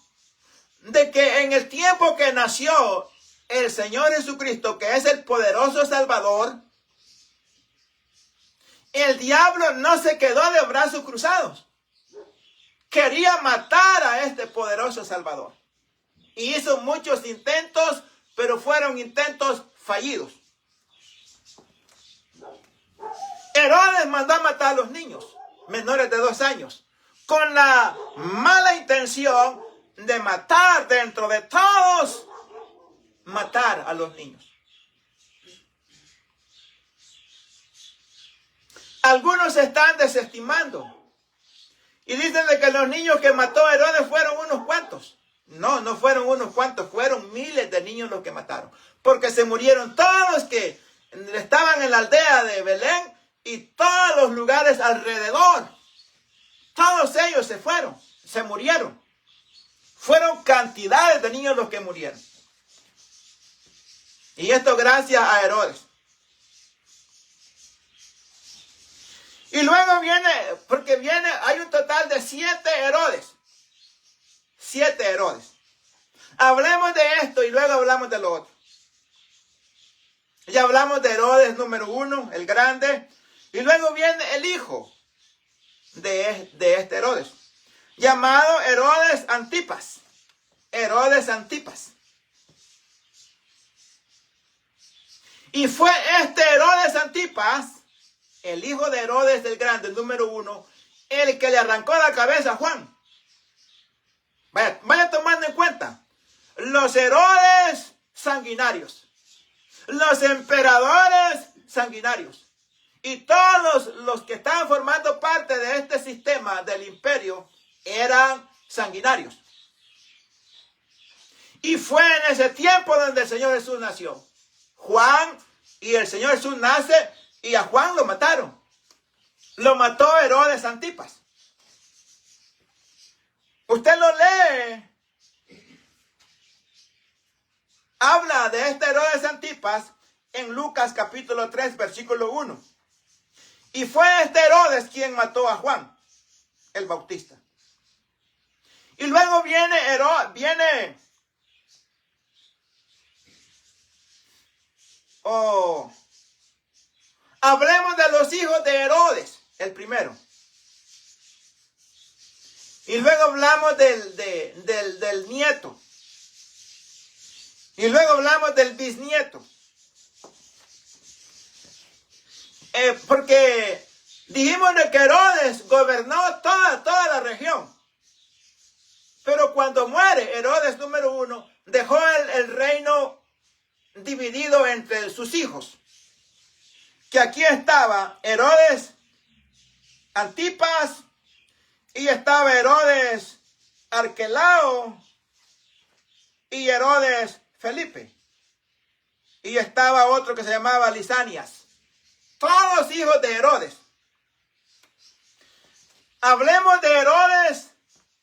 de que en el tiempo que nació el Señor Jesucristo, que es el poderoso Salvador, el diablo no se quedó de brazos cruzados. Quería matar a este poderoso Salvador. Y hizo muchos intentos, pero fueron intentos fallidos. Herodes mandó a matar a los niños menores de 2 años, con la mala intención de matar dentro de todos, matar a los niños. Algunos se están desestimando y dicen de que los niños que mató Herodes fueron unos cuantos. No fueron unos cuantos, fueron miles de niños los que mataron, porque se murieron todos los que estaban en la aldea de Belén y todos los lugares alrededor. Todos ellos se murieron. Fueron cantidades de niños los que murieron. Y esto gracias a Herodes. Y luego hay un total de 7 Herodes. 7 Herodes. Hablemos de esto y luego hablamos de lo otro. Ya hablamos de Herodes número 1, el grande. Y luego viene el hijo de este Herodes, llamado Herodes Antipas. Herodes Antipas. Y fue este Herodes Antipas, el hijo de Herodes el Grande, el número 1, el que le arrancó la cabeza a Juan. Vaya tomando en cuenta. Los Herodes sanguinarios. Los emperadores sanguinarios. Y todos los que estaban formando parte de este sistema del imperio eran sanguinarios. Y fue en ese tiempo donde el Señor Jesús nació. Juan, y el Señor Jesús nace y a Juan lo mataron. Lo mató Herodes Antipas. Usted lo lee. Habla de este Herodes Antipas en Lucas capítulo 3, versículo 1. Y fue este Herodes quien mató a Juan el Bautista. Y luego hablemos de los hijos de Herodes, el primero. Y luego hablamos del nieto. Y luego hablamos del bisnieto. Porque dijimos que Herodes gobernó toda la región. Pero cuando muere Herodes número 1, dejó el reino dividido entre sus hijos. Que aquí estaba Herodes Antipas y estaba Herodes Arquelao y Herodes Felipe. Y estaba otro que se llamaba Lisanias. Todos hijos de Herodes. Hablemos de Herodes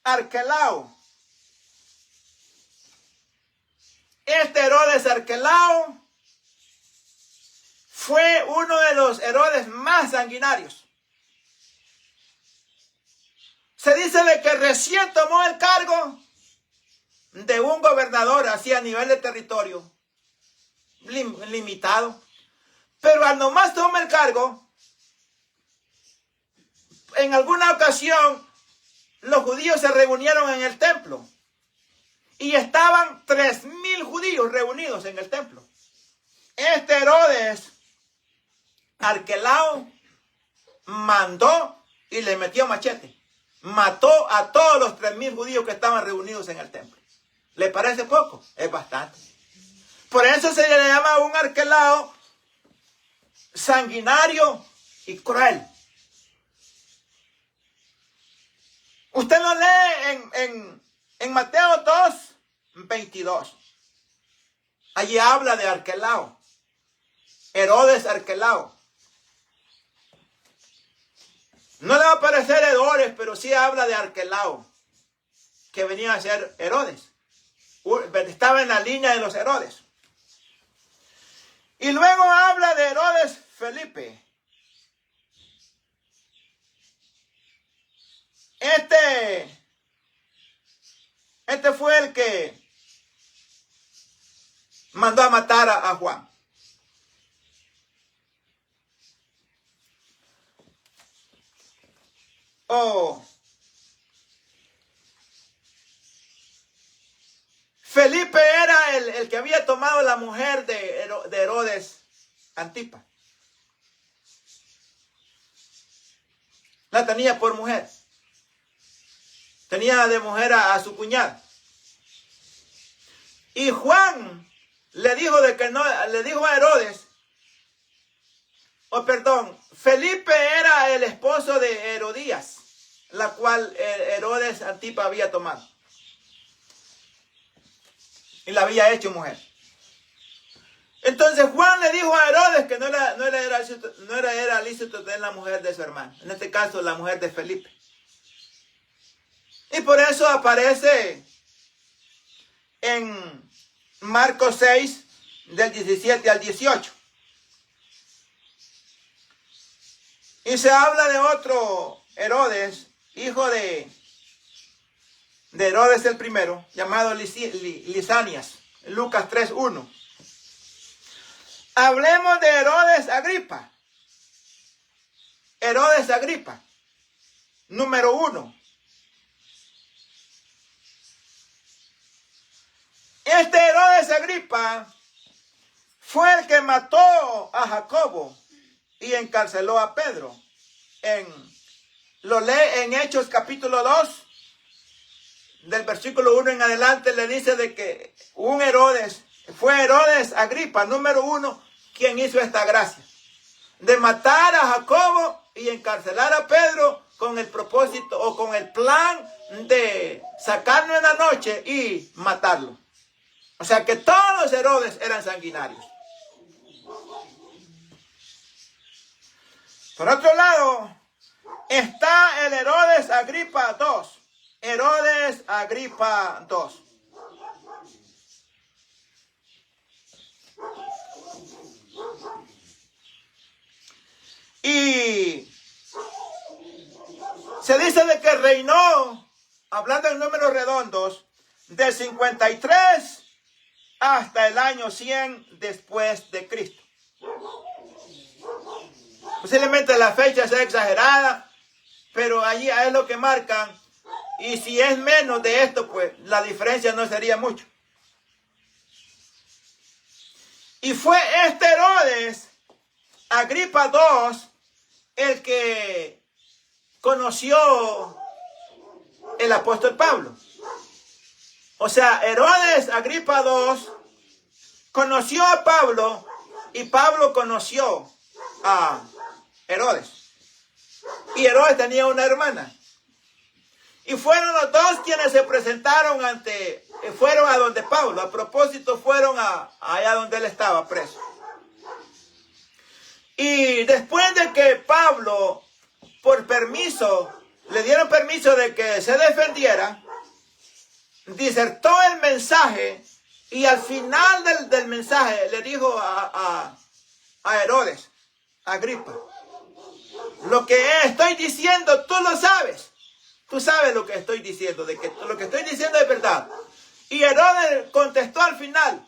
Arquelao. Este Herodes Arquelao fue uno de los Herodes más sanguinarios. Se dice de que recién tomó el cargo de un gobernador así a nivel de territorio limitado. Pero al nomás tomar el cargo, en alguna ocasión los judíos se reunieron en el templo. Y estaban 3,000 judíos reunidos en el templo. Este Herodes Arquelao mandó y le metió machete. Mató a todos los 3,000 judíos que estaban reunidos en el templo. ¿Le parece poco? Es bastante. Por eso se le llama un Arquelao sanguinario y cruel. Usted lo lee en Mateo 2:22. Allí habla de Arquelao. Herodes Arquelao. No le va a parecer Herodes, pero sí habla de Arquelao, que venía a ser Herodes. Estaba en la línea de los Herodes. Y luego habla de Herodes Felipe. Este fue el que mandó a matar a Juan. Felipe era el que había tomado la mujer de Herodes Antipas. La tenía por mujer. Tenía de mujer a su cuñada. Y Juan le dijo le dijo a Herodes, Felipe era el esposo de Herodías, la cual Herodes Antipas había tomado. Y la había hecho mujer. Entonces Juan le dijo a Herodes que no era lícito tener la mujer de su hermano. En este caso, la mujer de Felipe. Y por eso aparece en Marcos 6, del 17 al 18. Y se habla de otro Herodes, hijo de Herodes el primero, llamado Lisanias, Lucas 3:1. Hablemos de Herodes Agripa. Herodes Agripa, número 1. Este Herodes Agripa fue el que mató a Jacobo y encarceló a Pedro. Lo lee en Hechos capítulo 2, del versículo 1 en adelante, le dice de que fue Herodes Agripa, número 1, quien hizo esta gracia. De matar a Jacobo y encarcelar a Pedro con el propósito o con el plan de sacarlo en la noche y matarlo. O sea que todos los Herodes eran sanguinarios. Por otro lado, está el Herodes Agripa II. Herodes Agripa II. Y se dice de que reinó, hablando en números redondos, de 53 hasta el año 100 después de Cristo. Posiblemente la fecha sea exagerada, pero allí es lo que marcan Y si es menos de esto, pues la diferencia no sería mucho. Y fue este Herodes, Agripa II, el que conoció el apóstol Pablo. O sea, Herodes, Agripa II, conoció a Pablo y Pablo conoció a Herodes. Y Herodes tenía una hermana. Y fueron los dos quienes se presentaron fueron a donde Pablo. A propósito, fueron allá donde él estaba preso. Y después de que Pablo, por permiso, le dieron permiso de que se defendiera, disertó el mensaje y al final del mensaje le dijo a Herodes, Agripa, lo que estoy diciendo tú lo sabes. Tú sabes lo que estoy diciendo, de que lo que estoy diciendo es verdad. Y Herodes contestó al final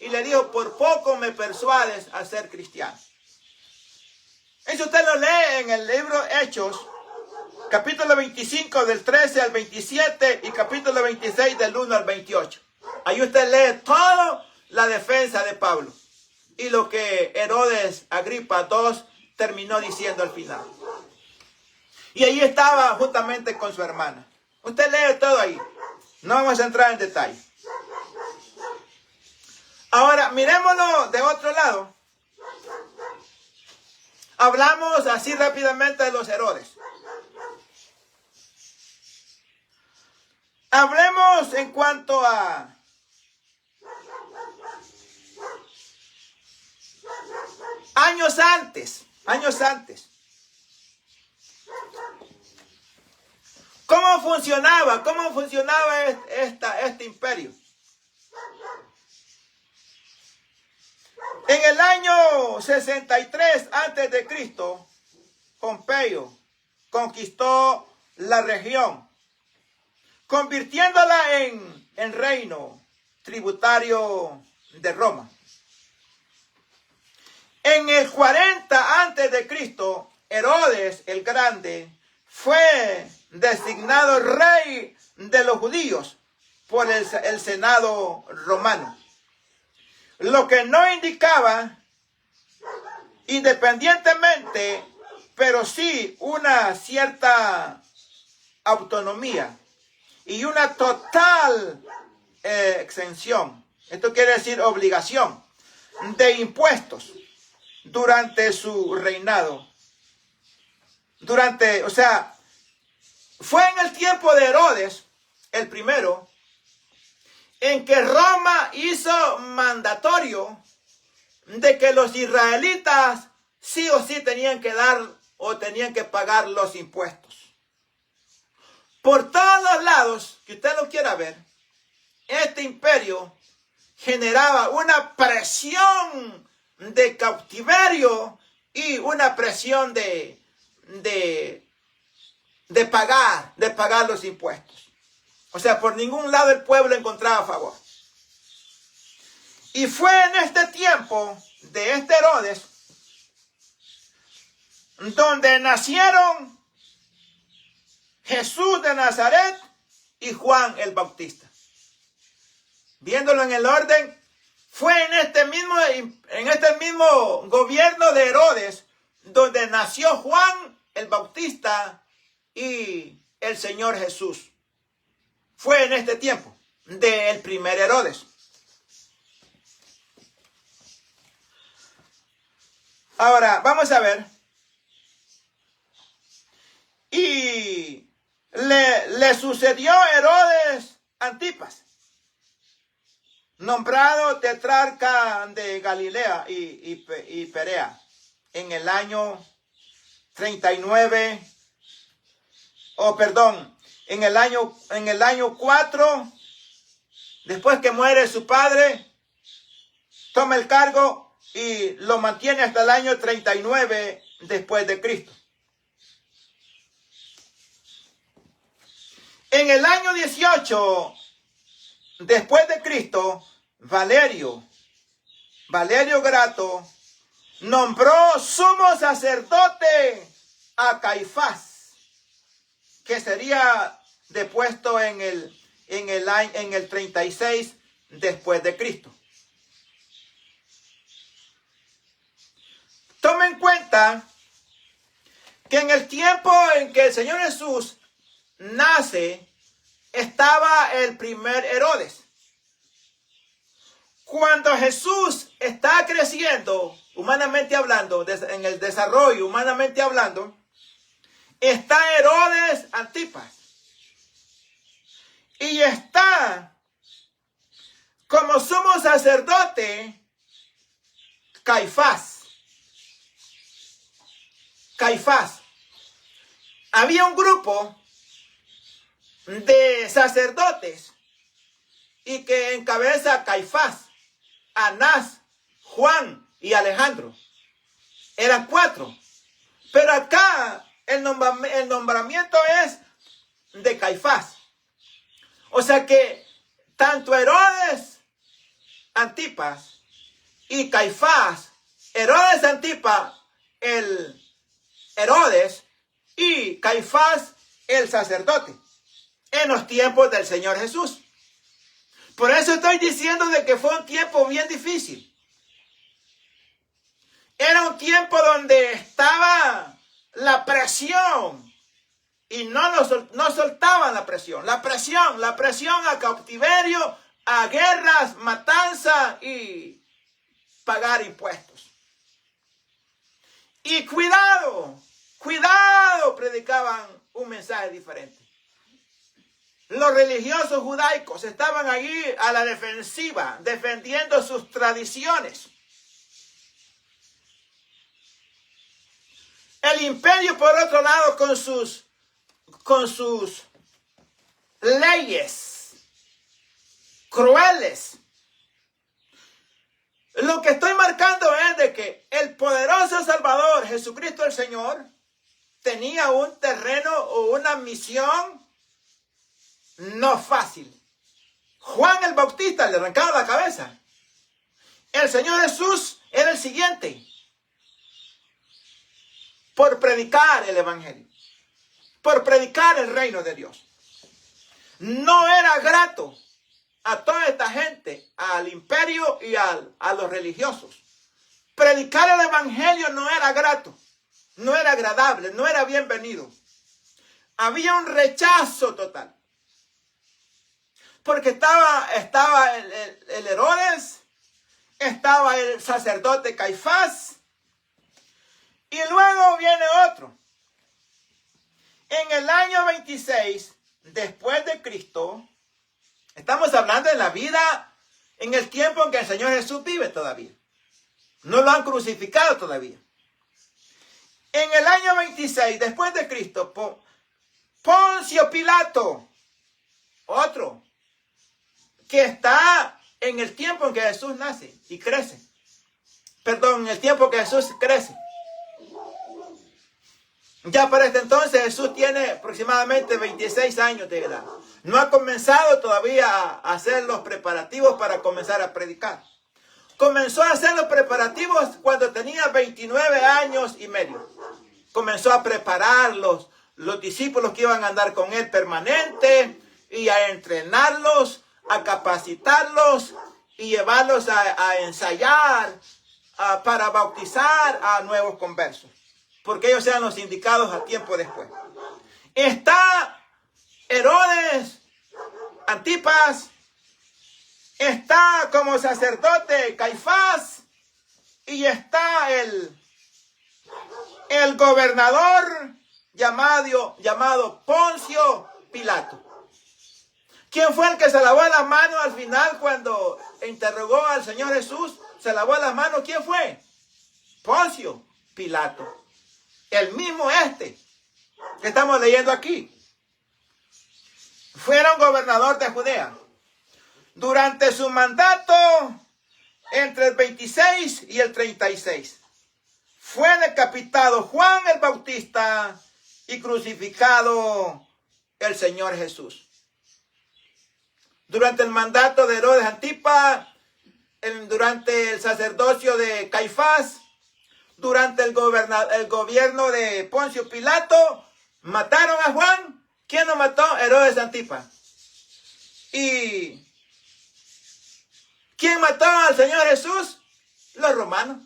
y le dijo, por poco me persuades a ser cristiano. Eso usted lo lee en el libro Hechos, capítulo 25 del 13 al 27 y capítulo 26 del 1 al 28. Ahí usted lee toda la defensa de Pablo y lo que Herodes Agripa II terminó diciendo al final. Y ahí estaba justamente con su hermana. Usted lee todo ahí. No vamos a entrar en detalle. Ahora, miremoslo de otro lado. Hablamos así rápidamente de los Herodes. Hablemos en cuanto a años antes. ¿Cómo funcionaba este imperio? En el año 63 antes de Cristo, Pompeyo conquistó la región, convirtiéndola en reino tributario de Roma. En el 40 antes de Cristo, Herodes el Grande fue designado rey de los judíos por el Senado romano. Lo que no indicaba, independientemente, pero sí una cierta autonomía y una total exención. Esto quiere decir obligación de impuestos durante su reinado. Fue en el tiempo de Herodes, el primero, en que Roma hizo mandatorio de que los israelitas sí o sí tenían que dar o tenían que pagar los impuestos. Por todos los lados que usted lo quiera ver, este imperio generaba una presión de cautiverio y una presión de pagar los impuestos. O sea, por ningún lado el pueblo encontraba favor. Y fue en este tiempo de este Herodes donde nacieron Jesús de Nazaret y Juan el Bautista. Viéndolo en el orden, fue en este mismo gobierno de Herodes donde nació Juan el Bautista y el Señor Jesús. Fue en este tiempo del primer Herodes. Ahora, vamos a ver. Y le sucedió Herodes Antipas, nombrado tetrarca de Galilea y Perea, en el año 39, en el año 4, después que muere su padre, toma el cargo y lo mantiene hasta el año 39 después de Cristo. En el año 18 después de Cristo, Valerio Grato nombró sumo sacerdote a Caifás, que sería depuesto en el 36 después de Cristo. Toma en cuenta que en el tiempo en que el Señor Jesús nace, estaba el primer Herodes. Cuando Jesús está creciendo, humanamente hablando, en el desarrollo, humanamente hablando, está Herodes Antipas. Y está como sumo sacerdote Caifás. Había un grupo de sacerdotes y que encabeza Caifás, Anás, Juan y Alejandro. Eran 4. Pero acá el nombramiento es de Caifás. O sea que tanto Herodes Antipas y Caifás, Herodes Antipas, el Herodes, y Caifás, el sacerdote, en los tiempos del Señor Jesús. Por eso estoy diciendo de que fue un tiempo bien difícil. Era un tiempo donde estaba la presión y no soltaban la presión a cautiverio, a guerras, matanza y pagar impuestos. Y cuidado, predicaban un mensaje diferente. Los religiosos judaicos estaban allí a la defensiva, defendiendo sus tradiciones. El imperio, por otro lado, con sus leyes crueles. Lo que estoy marcando es de que el poderoso Salvador, Jesucristo el Señor, tenía un terreno o una misión no fácil. Juan el Bautista le arrancaba la cabeza. El Señor Jesús era el siguiente. Por predicar el evangelio. Por predicar el reino de Dios. No era grato a toda esta gente, al imperio y a los religiosos. Predicar el evangelio no era grato, no era agradable, no era bienvenido. Había un rechazo total. Porque estaba el Herodes, estaba el sacerdote Caifás, y luego viene otro. En el año 26 después de Cristo, estamos hablando de la vida en el tiempo en que el Señor Jesús vive todavía. No lo han crucificado todavía. En el año 26 después de Cristo, Poncio Pilato, otro, que está en el tiempo en que Jesús nace y crece. Perdón, en el tiempo que Jesús crece. Ya para este entonces Jesús tiene aproximadamente 26 años de edad. No ha comenzado todavía a hacer los preparativos para comenzar a predicar. Comenzó a hacer los preparativos cuando tenía 29 años y medio. Comenzó a preparar los discípulos que iban a andar con él permanente y a entrenarlos, a capacitarlos y llevarlos a ensayar para bautizar a nuevos conversos. Porque ellos sean los indicados a tiempo después. Está Herodes Antipas, está como sacerdote Caifás y está el gobernador llamado Poncio Pilato. ¿Quién fue el que se lavó las manos al final cuando interrogó al Señor Jesús? ¿Se lavó las manos? ¿Quién fue? Poncio Pilato. El mismo que estamos leyendo aquí. Fuera un gobernador de Judea. Durante su mandato, entre el 26 y el 36, fue decapitado Juan el Bautista y crucificado el Señor Jesús. Durante el mandato de Herodes Antipas, durante el sacerdocio de Caifás, durante el gobierno de Poncio Pilato, mataron a Juan ¿Quién lo mató? Herodes Antipas. ¿Y quién mató al Señor Jesús? Los romanos.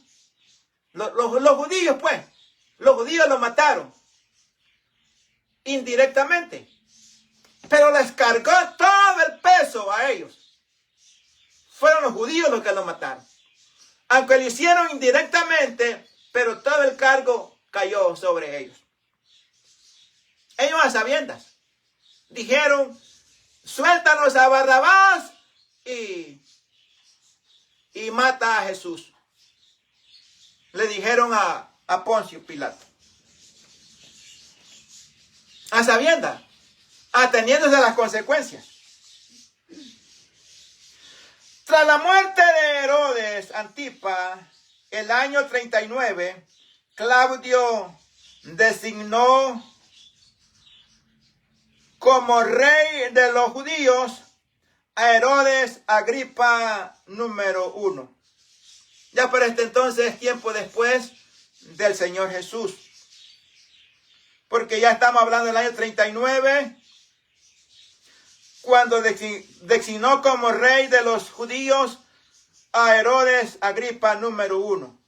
Los judíos, pues. Los judíos lo mataron. Indirectamente. Pero les cargó todo el peso a ellos. Fueron los judíos los que lo mataron. Aunque lo hicieron indirectamente, pero todo el cargo cayó sobre ellos. Ellos a sabiendas dijeron, suéltanos a Barrabás y mata a Jesús. Le dijeron a Poncio Pilato. A sabiendas, ateniéndose a las consecuencias. Tras la muerte de Herodes Antipas, el año 39, Claudio designó como rey de los judíos a Herodes Agripa número 1. Ya por este entonces, tiempo después del Señor Jesús. Porque ya estamos hablando del año 39, cuando designó como rey de los judíos a Herodes Agripa número 1.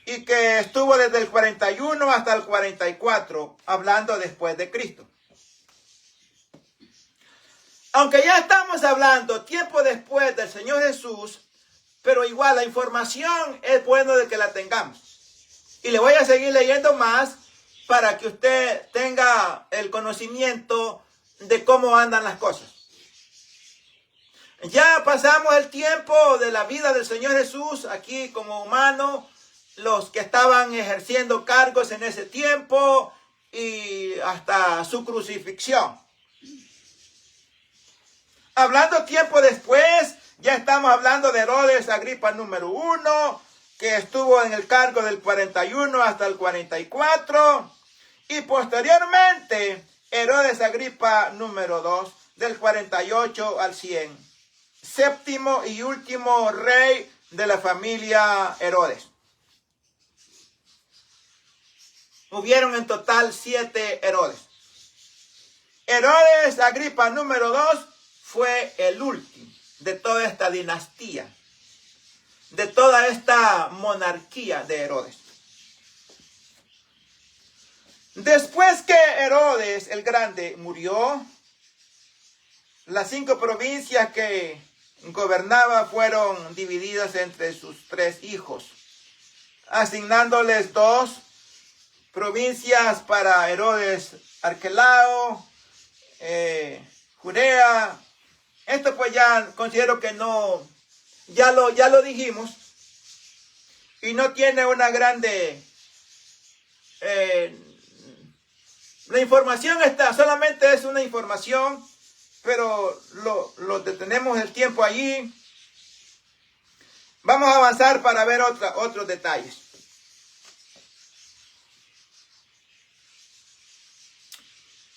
Y que estuvo desde el 41 hasta el 44, hablando después de Cristo. Aunque ya estamos hablando tiempo después del Señor Jesús, pero igual la información es bueno de que la tengamos. Y le voy a seguir leyendo más para que usted tenga el conocimiento de cómo andan las cosas. Ya pasamos el tiempo de la vida del Señor Jesús aquí como humano, los que estaban ejerciendo cargos en ese tiempo y hasta su crucifixión. Hablando tiempo después, ya estamos hablando de Herodes Agripa número 1, que estuvo en el cargo del 41 hasta el 44, y posteriormente Herodes Agripa número 2, del 48 al 100, séptimo y último rey de la familia Herodes. Hubieron en total 7 Herodes. Herodes Agripa número 2 fue el último de toda esta dinastía, de toda esta monarquía de Herodes. Después que Herodes el Grande murió, las 5 provincias que gobernaba fueron divididas entre sus 3 hijos, asignándoles 2 provincias para Herodes Arquelao, Judea. Esto pues ya considero que no, ya lo dijimos, y no tiene una grande, la información está, solamente es una información, pero lo detenemos el tiempo allí. Vamos a avanzar para ver otros detalles.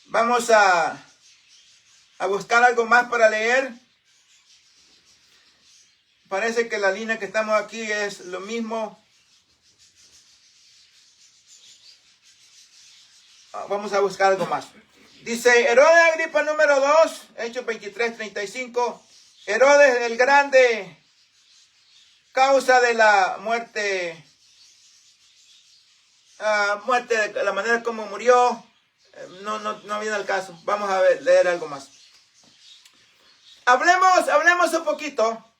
Vamos a buscar algo más para leer. Parece que la línea que estamos aquí es lo mismo. Vamos a buscar algo más. Dice Herodes Agripa número 2, Hechos 23:35. Herodes el Grande, causa de la muerte, de la manera como murió, no viene al caso. Vamos a leer algo más. Hablemos un poquito,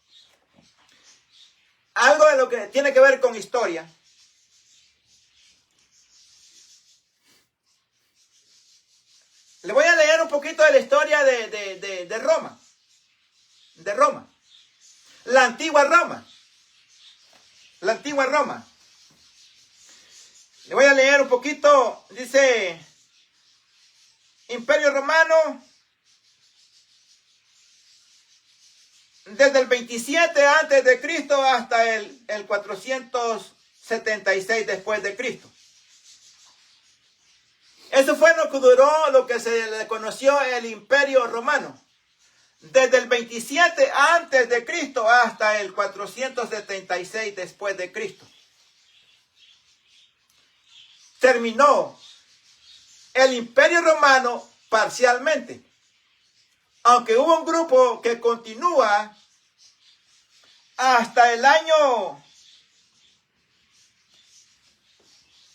algo de lo que tiene que ver con historia. Le voy a leer un poquito de la historia de Roma. De Roma. La antigua Roma. La antigua Roma. Le voy a leer un poquito. Dice, Imperio Romano, desde el 27 antes de Cristo hasta el 476 después de Cristo. Eso fue lo que duró, lo que se le conoció el Imperio Romano. Desde el 27 antes de Cristo hasta el 476 después de Cristo. Terminó el Imperio Romano parcialmente. Aunque hubo un grupo que continúa hasta el año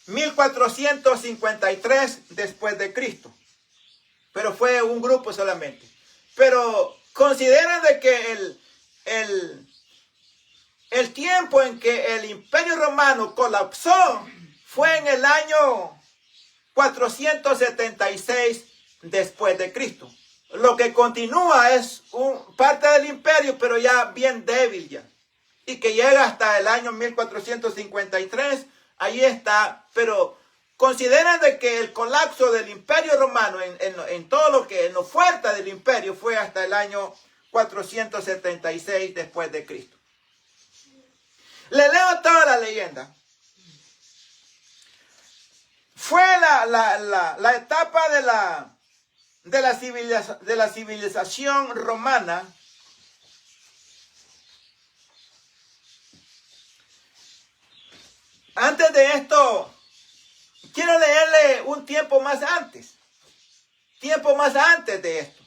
1453 después de Cristo. Pero fue un grupo solamente. Pero consideran de que el tiempo en que el Imperio Romano colapsó fue en el año 476 después de Cristo. Lo que continúa es parte del imperio, pero ya bien débil ya. Y que llega hasta el año 1453. Ahí está, pero consideran de que el colapso del Imperio Romano en todo lo que en lo fuerte del imperio fue hasta el año 476 después de Cristo. Le leo toda la leyenda. Fue la etapa de la civilización romana. Antes de esto, quiero leerle un tiempo más antes. Tiempo más antes de esto.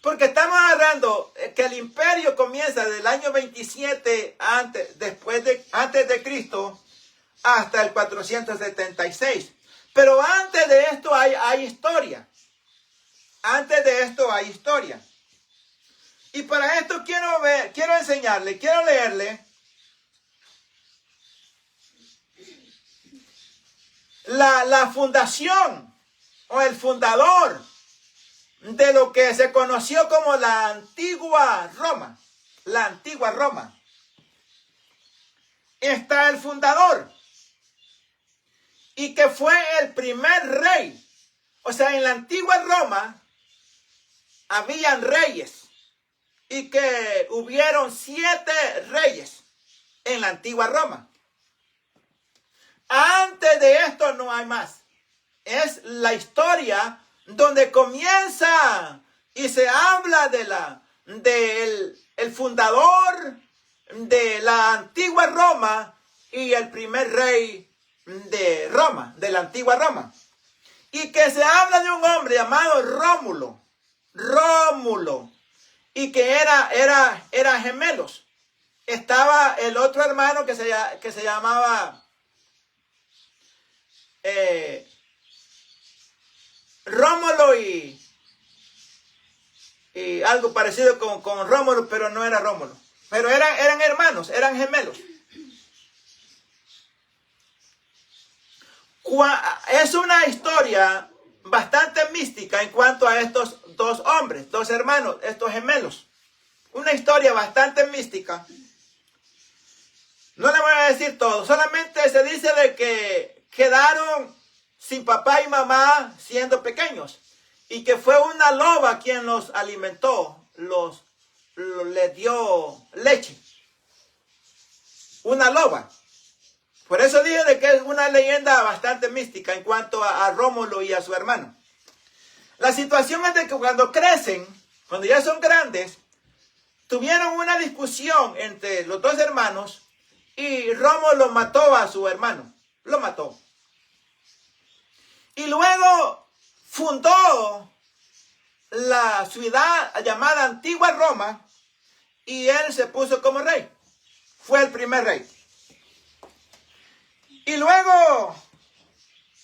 Porque estamos hablando que el imperio comienza del año 27 antes de Cristo hasta el 476. Pero antes de esto hay historia. Antes de esto hay historia. Y para esto quiero enseñarle, quiero leerle la fundación o el fundador de lo que se conoció como la antigua Roma. La antigua Roma. Está el fundador. Y que fue el primer rey. O sea, en la antigua Roma habían reyes. Y que hubieron 7 reyes en la antigua Roma. Antes de esto no hay más. Es la historia donde comienza y se habla del fundador de la antigua Roma y el primer rey de Roma, de la antigua Roma. Y que se habla de un hombre llamado Rómulo. Rómulo. Y que era gemelos. Estaba el otro hermano que se llamaba Rómulo y algo parecido con Rómulo, pero no era Rómulo. Pero eran hermanos, eran gemelos. Es una historia bastante mística en cuanto a estos dos hombres, dos hermanos, estos gemelos. Una historia bastante mística. No le voy a decir todo, solamente se dice de que quedaron sin papá y mamá siendo pequeños. Y que fue una loba quien los alimentó, les dio leche. Una loba. Por eso dije de que es una leyenda bastante mística en cuanto a Rómulo y a su hermano. La situación es de que cuando crecen, cuando ya son grandes, tuvieron una discusión entre los dos hermanos y Rómulo mató a su hermano. Lo mató. Y luego fundó la ciudad llamada Antigua Roma y él se puso como rey. Fue el primer rey. Y luego,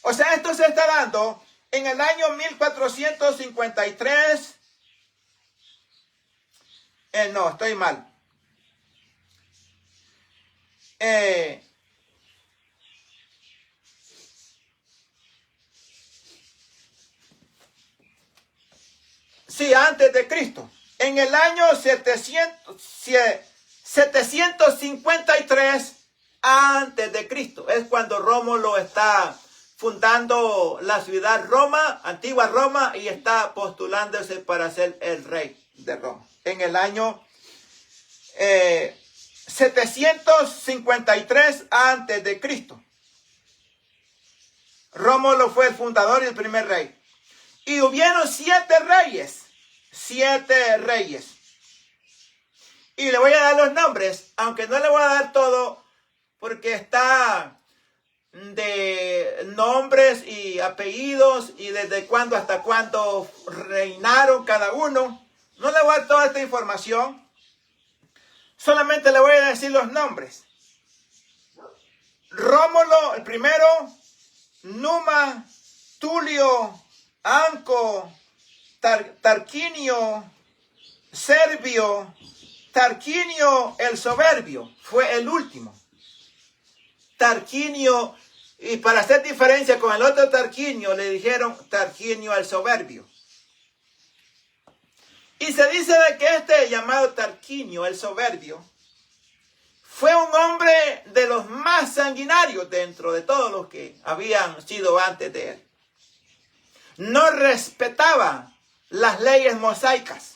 o sea, esto se está dando en el año 1453. No, estoy mal. Sí, antes de Cristo. En el año 753 antes de Cristo. Es cuando Rómulo está fundando la ciudad Roma, antigua Roma, y está postulándose para ser el rey de Roma. En el año 753 antes de Cristo. Rómulo fue el fundador y el primer rey. Y hubieron 7 reyes. 7 reyes. Y le voy a dar los nombres, aunque no le voy a dar todo, porque está de nombres y apellidos y desde cuándo hasta cuándo reinaron cada uno. No le voy a dar toda esta información. Solamente le voy a decir los nombres. Rómulo, el primero. Numa, Tulio, Anco, Tarquinio, Servio, Tarquinio el soberbio. Fue el último. Tarquinio, y para hacer diferencia con el otro Tarquinio, le dijeron Tarquinio el soberbio. Y se dice de que este llamado Tarquinio el soberbio fue un hombre de los más sanguinarios dentro de todos los que habían sido antes de él. No respetaba las leyes mosaicas.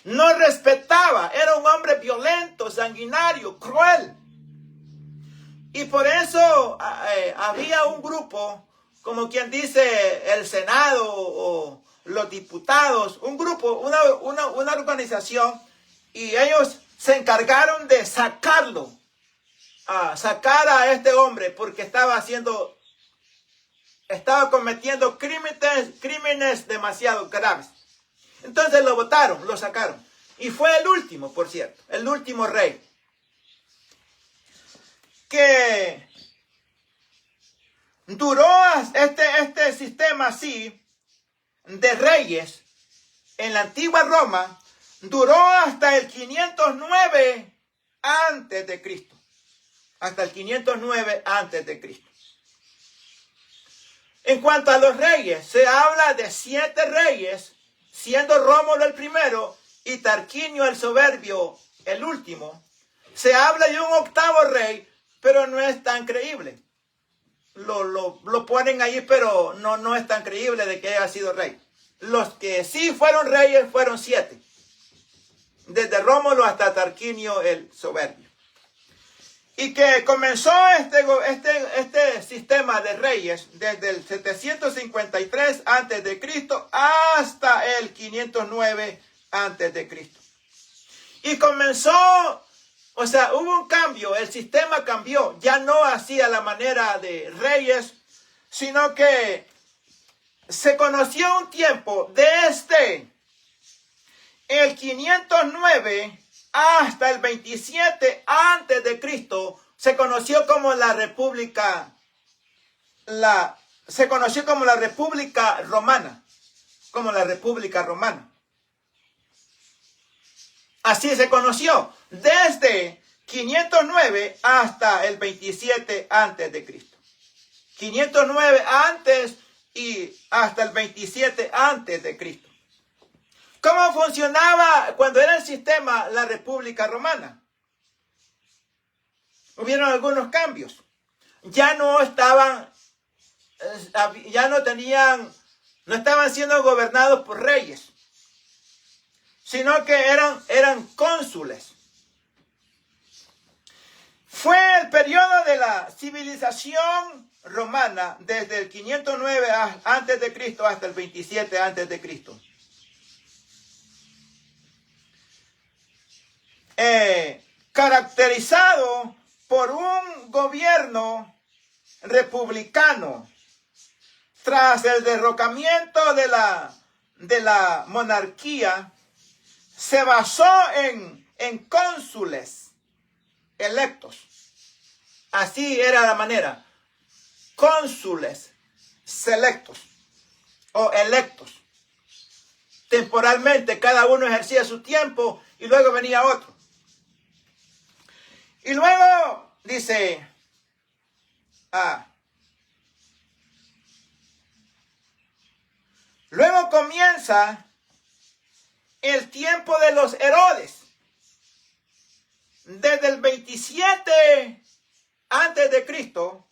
No respetaba, era un hombre violento, sanguinario, cruel. Y por eso había un grupo, como quien dice el Senado o los diputados, un grupo, una organización, y ellos se encargaron de sacarlo, sacar a este hombre porque estaba cometiendo crímenes demasiado graves. Entonces lo votaron, lo sacaron. Y fue el último, por cierto, el último rey. Que duró este sistema así de reyes en la antigua Roma, duró hasta el 509 antes de Cristo. Hasta el 509 antes de Cristo. En cuanto a los reyes, se habla de 7 reyes, siendo Rómulo el primero y Tarquinio el soberbio el último. Se habla de un 8º rey, pero no es tan creíble. Lo ponen ahí, pero no es tan creíble de que haya sido rey. Los que sí fueron reyes fueron 7. Desde Rómulo hasta Tarquinio el soberbio. Y que comenzó este sistema de reyes desde el 753 antes de Cristo hasta el 509 antes de Cristo. Y comenzó, o sea, hubo un cambio, el sistema cambió, ya no hacía la manera de reyes, sino que se conoció un tiempo desde el 509 hasta el 27 antes de Cristo, se conoció como la República Romana, como la República Romana. Así se conoció desde 509 hasta el 27 antes de Cristo. 509 antes y hasta el 27 antes de Cristo. ¿Cómo funcionaba cuando era el sistema la República Romana? Hubieron algunos cambios. Ya no estaban siendo gobernados por reyes, sino que eran cónsules. Fue el periodo de la civilización romana desde el 509 antes de Cristo hasta el 27 antes de Cristo. Caracterizado por un gobierno republicano. Tras el derrocamiento de la monarquía, se basó en cónsules electos. Así era la manera. Cónsules selectos o electos. Temporalmente cada uno ejercía su tiempo y luego venía otro. Y luego dice, luego comienza el tiempo de los Herodes. Desde el 27 antes de Cristo,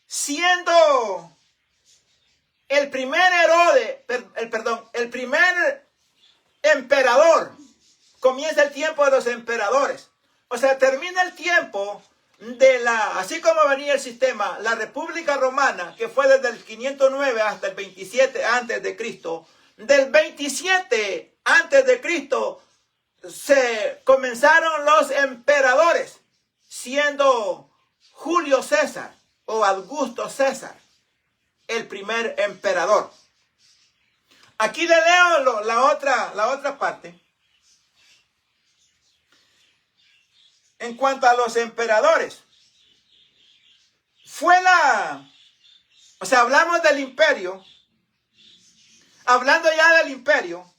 siendo el primer el primer emperador. Comienza el tiempo de los emperadores. O sea, termina el tiempo así como venía el sistema, la República Romana, que fue desde el 509 hasta el 27 antes de Cristo. Del 27 antes de Cristo se comenzaron los emperadores, siendo Julio César o Augusto César, el primer emperador. Aquí le leo la otra parte. En cuanto a los emperadores, hablamos del imperio. Hablando ya del imperio,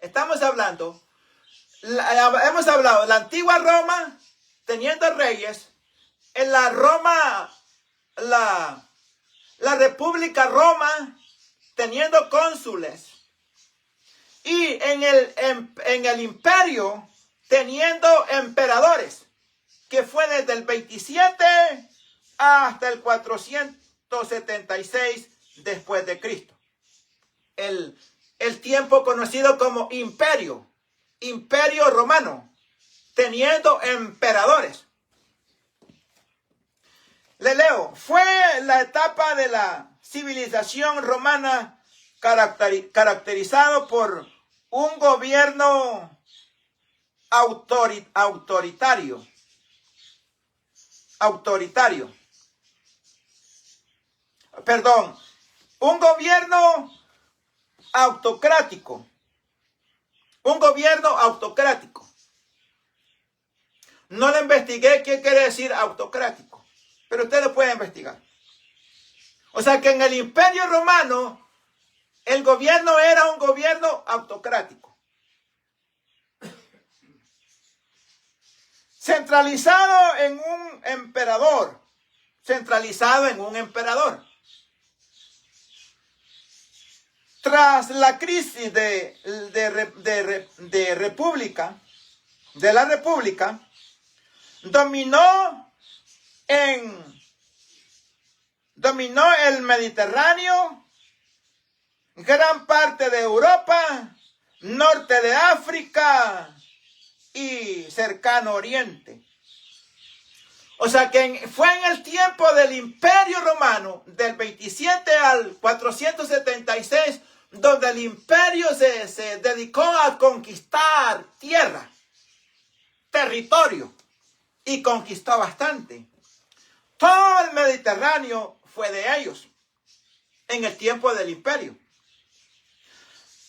hemos hablado de la antigua Roma, teniendo reyes, en la Roma, la República Roma, teniendo cónsules, y en el imperio, teniendo emperadores, que fue desde el 27 hasta el 476 después de Cristo. El tiempo conocido como imperio romano, teniendo emperadores. Le leo, fue la etapa de la civilización romana caracterizado por un gobierno autoritario. Un gobierno autocrático. No le investigué qué quiere decir autocrático, pero usted lo puede investigar. O sea que en el Imperio Romano, el gobierno era un gobierno autocrático. Centralizado en un emperador. Tras la crisis de la República, dominó el Mediterráneo, gran parte de Europa, norte de África y cercano Oriente. O sea que fue en el tiempo del Imperio Romano, del 27 al 476, donde el imperio se dedicó a conquistar tierra, territorio, y conquistó bastante. Todo el Mediterráneo fue de ellos en el tiempo del imperio.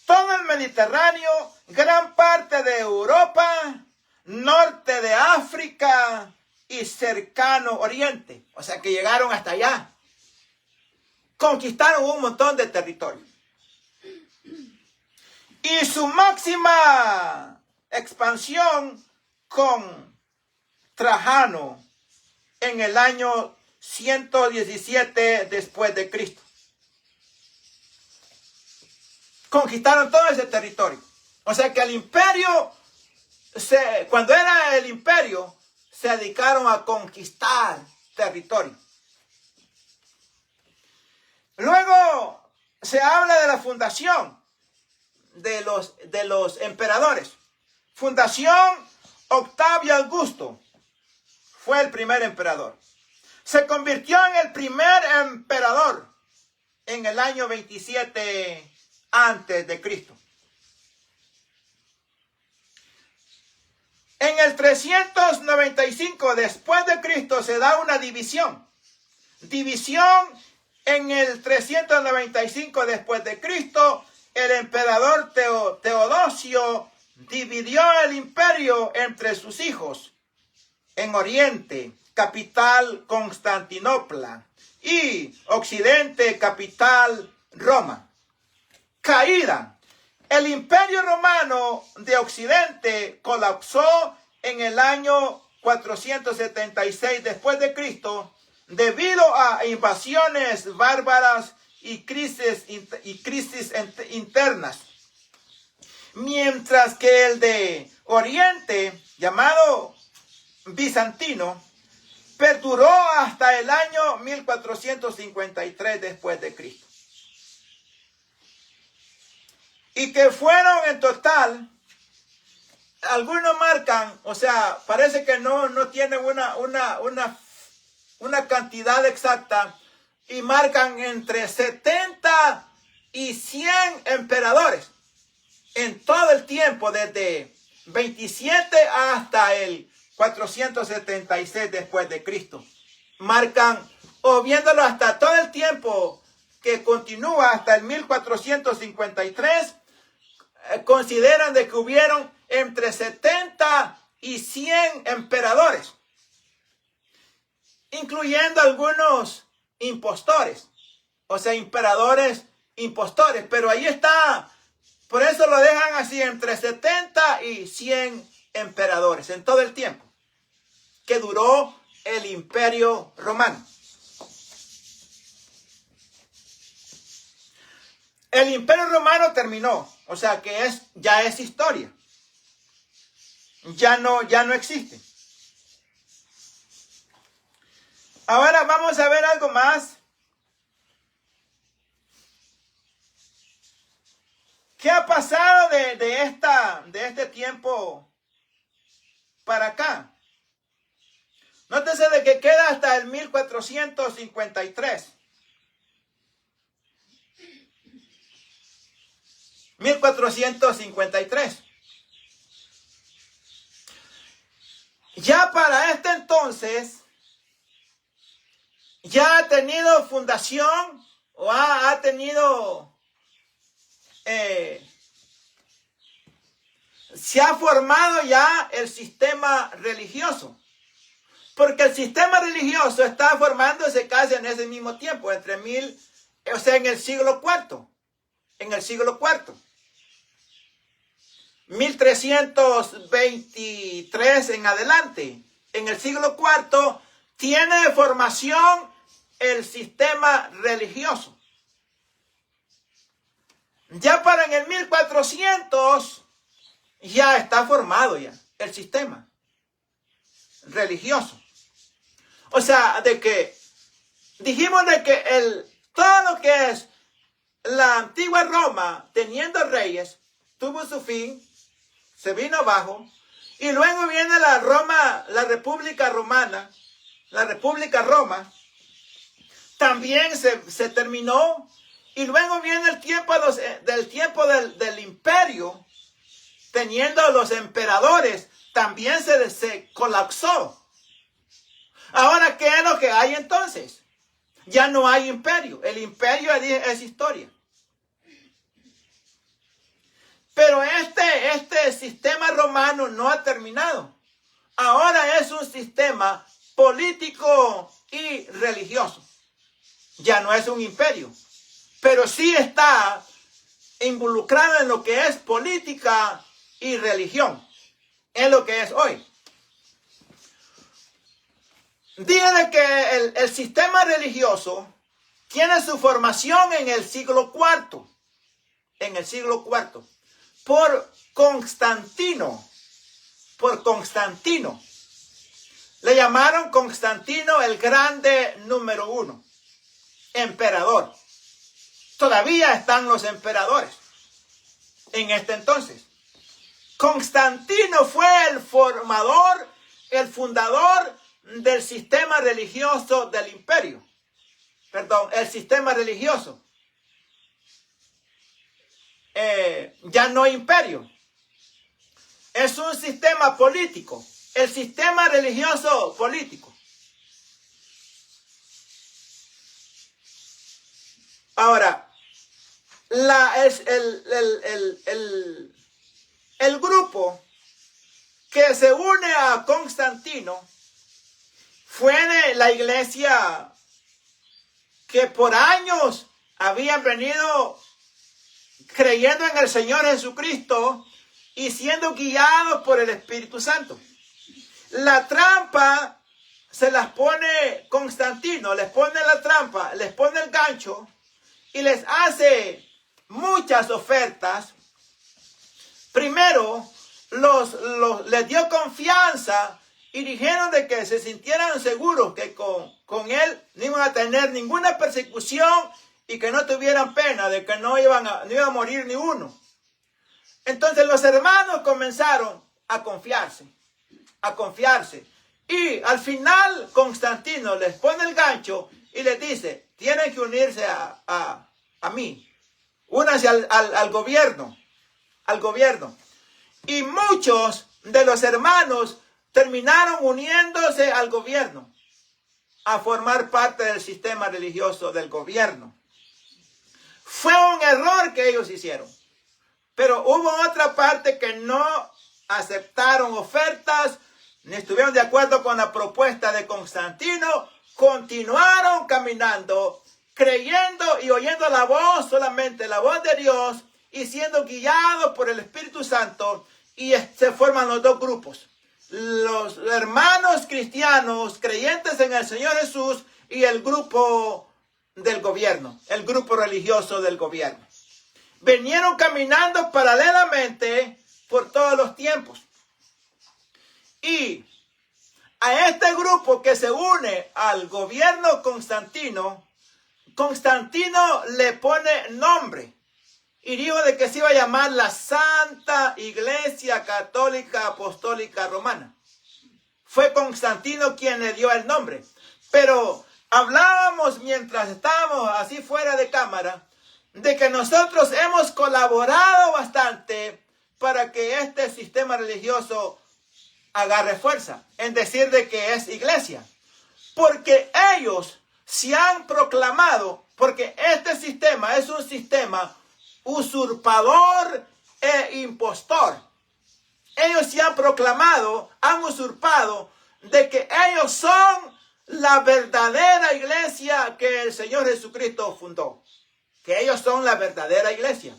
Todo el Mediterráneo, gran parte de Europa, norte de África y cercano Oriente. O sea que llegaron hasta allá. Conquistaron un montón de territorio. Y su máxima expansión con Trajano en el año 117 después de Cristo. Conquistaron todo ese territorio. O sea que el imperio, cuando era el imperio, se dedicaron a conquistar territorio. Luego se habla de la fundación de los emperadores. Fundación Octavio Augusto fue el primer emperador. Se convirtió en el primer emperador en el año 27 antes de Cristo. En el 395 después de Cristo se da una división. En el 395 después de Cristo, el emperador Teodosio dividió el imperio entre sus hijos. En Oriente, capital Constantinopla, y Occidente, capital Roma. Caída. El Imperio Romano de Occidente colapsó en el año 476 después de Cristo debido a invasiones bárbaras y crisis internas. Mientras que el de Oriente, llamado bizantino, perduró hasta el año 1453 después de Cristo. Y que fueron en total, algunos marcan, o sea, parece que no tienen una cantidad exacta, y marcan entre 70 y 100 emperadores en todo el tiempo, desde 27 hasta el 476 después de Cristo. marcan, o viéndolo hasta todo el tiempo que continúa hasta el 1453, consideran de que hubieron entre 70 y 100 emperadores, incluyendo algunos impostores, o sea, emperadores impostores, pero ahí está, por eso lo dejan así, entre 70 y 100 emperadores en todo el tiempo que duró el Imperio Romano. El Imperio Romano terminó, o sea que ya es historia. Ya no existe. Ahora vamos a ver algo más. ¿Qué ha pasado de este tiempo para acá? Nótese de que queda hasta el 1453. 1453. Ya para este entonces, ya ha tenido fundación o ha tenido, se ha formado ya el sistema religioso. Porque el sistema religioso está formándose casi en ese mismo tiempo, en el siglo IV. En el siglo IV. 1323 en adelante. En el siglo IV tiene formación el sistema religioso. Ya para en el 1400 ya está formado ya el sistema religioso. O sea, de que dijimos de que todo lo que es la antigua Roma, teniendo reyes, tuvo su fin, se vino abajo, y luego viene la República Romana, la República Roma, también se terminó, y luego viene el tiempo del imperio, teniendo los emperadores, también se colapsó. Ahora, ¿qué es lo que hay entonces? Ya no hay imperio. El imperio es historia. Pero este sistema romano no ha terminado. Ahora es un sistema político y religioso. Ya no es un imperio. Pero sí está involucrado en lo que es política y religión. Es lo que es hoy. Dígale que el sistema religioso tiene su formación en el siglo IV. En el siglo IV. Por Constantino. Le llamaron Constantino el Grande número 1. Emperador. Todavía están los emperadores. En este entonces. Constantino fue el fundador del sistema religioso del imperio. Perdón, el sistema religioso. Ya no imperio. Es un sistema político. El sistema religioso político. Ahora, el grupo que se une a Constantino fue de la iglesia que por años habían venido creyendo en el Señor Jesucristo y siendo guiados por el Espíritu Santo. La trampa se las pone Constantino, les pone la trampa, les pone el gancho y les hace muchas ofertas. Primero, les dio confianza y dijeron de que se sintieran seguros que con él no iban a tener ninguna persecución y que no tuvieran pena, de que no iba a morir ni uno. Entonces los hermanos comenzaron a confiarse. Y al final Constantino les pone el gancho y les dice, tienen que unirse a mí. Únanse al gobierno. Y muchos de los hermanos terminaron uniéndose al gobierno. a formar parte del sistema religioso del gobierno. Fue un error que ellos hicieron. Pero hubo otra parte que no aceptaron ofertas, ni estuvieron de acuerdo con la propuesta de Constantino, continuaron caminando, creyendo y oyendo la voz, solamente la voz de Dios, y siendo guiados por el Espíritu Santo, y se forman los dos grupos. Los hermanos cristianos creyentes en el Señor Jesús y el grupo del gobierno, el grupo religioso del gobierno. Vinieron caminando paralelamente por todos los tiempos. Y a este grupo que se une al gobierno Constantino, Constantino le pone nombre. Y dijo de que se iba a llamar la Santa Iglesia Católica Apostólica Romana. Fue Constantino quien le dio el nombre. Pero hablábamos mientras estábamos así fuera de cámara, de que nosotros hemos colaborado bastante para que este sistema religioso agarre fuerza, en decir de que es iglesia. Porque ellos se han proclamado, porque este sistema es un sistema usurpador e impostor. Ellos se han proclamado, han usurpado de que ellos son la verdadera iglesia que el Señor Jesucristo fundó. Que ellos son la verdadera iglesia.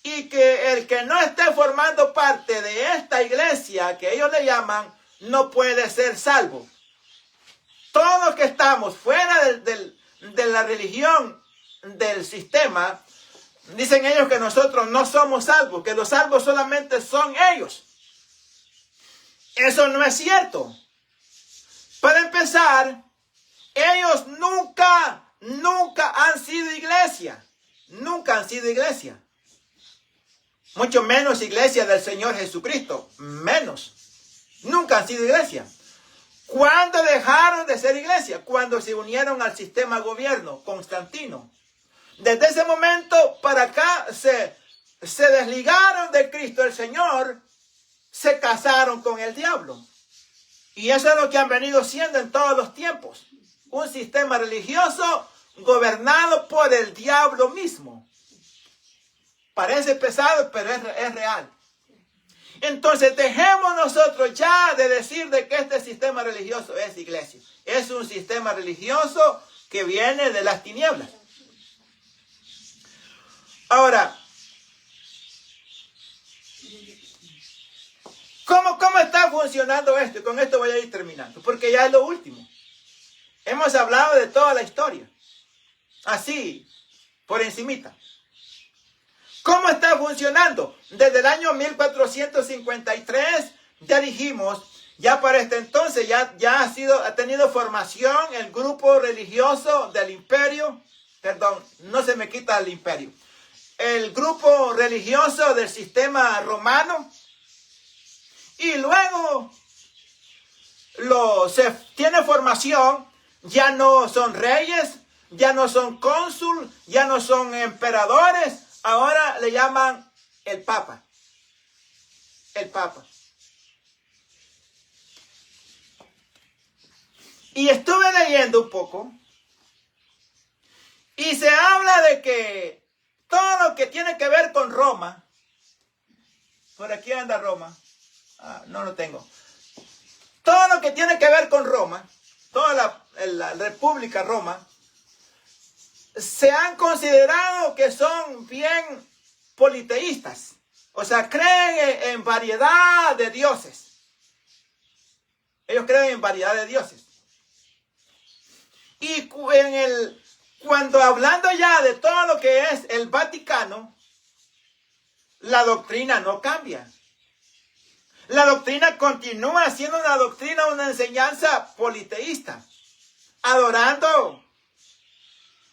Y que el que no esté formando parte de esta iglesia, que ellos le llaman, no puede ser salvo. Todos los que estamos fuera de la religión, del sistema, dicen ellos que nosotros no somos salvos, que los salvos solamente son ellos. Eso no es cierto. Para empezar, ellos nunca han sido iglesia. Nunca han sido iglesia. Mucho menos iglesia del Señor Jesucristo. Menos. Nunca han sido iglesia. ¿Cuándo dejaron de ser iglesia? Cuando se unieron al sistema gobierno, Constantino. Desde ese momento para acá se desligaron de Cristo el Señor, se casaron con el diablo. Y eso es lo que han venido siendo en todos los tiempos. Un sistema religioso gobernado por el diablo mismo. Parece pesado, pero es real. Entonces dejemos nosotros ya de decir de que este sistema religioso es iglesia. Es un sistema religioso que viene de las tinieblas. Ahora, ¿cómo está funcionando esto? Y con esto voy a ir terminando, porque ya es lo último. Hemos hablado de toda la historia. Así, por encimita. ¿Cómo está funcionando? Desde el año 1453, ya dijimos, ya para este entonces ya ha tenido formación el grupo religioso del imperio. Perdón, no se me quita el imperio. El grupo religioso del sistema romano. Y luego se tiene formación, ya no son reyes, ya no son cónsul, ya no son emperadores, ahora le llaman el Papa. El Papa. Y estuve leyendo un poco y se habla de que todo lo que tiene que ver con Roma, por aquí anda Roma, no lo tengo. Todo lo que tiene que ver con Roma, toda la República Roma, se han considerado que son bien politeístas. O sea, creen en variedad de dioses. Ellos creen en variedad de dioses. Y cuando hablando ya de todo lo que es el Vaticano, la doctrina no cambia. La doctrina continúa siendo una doctrina, una enseñanza politeísta, adorando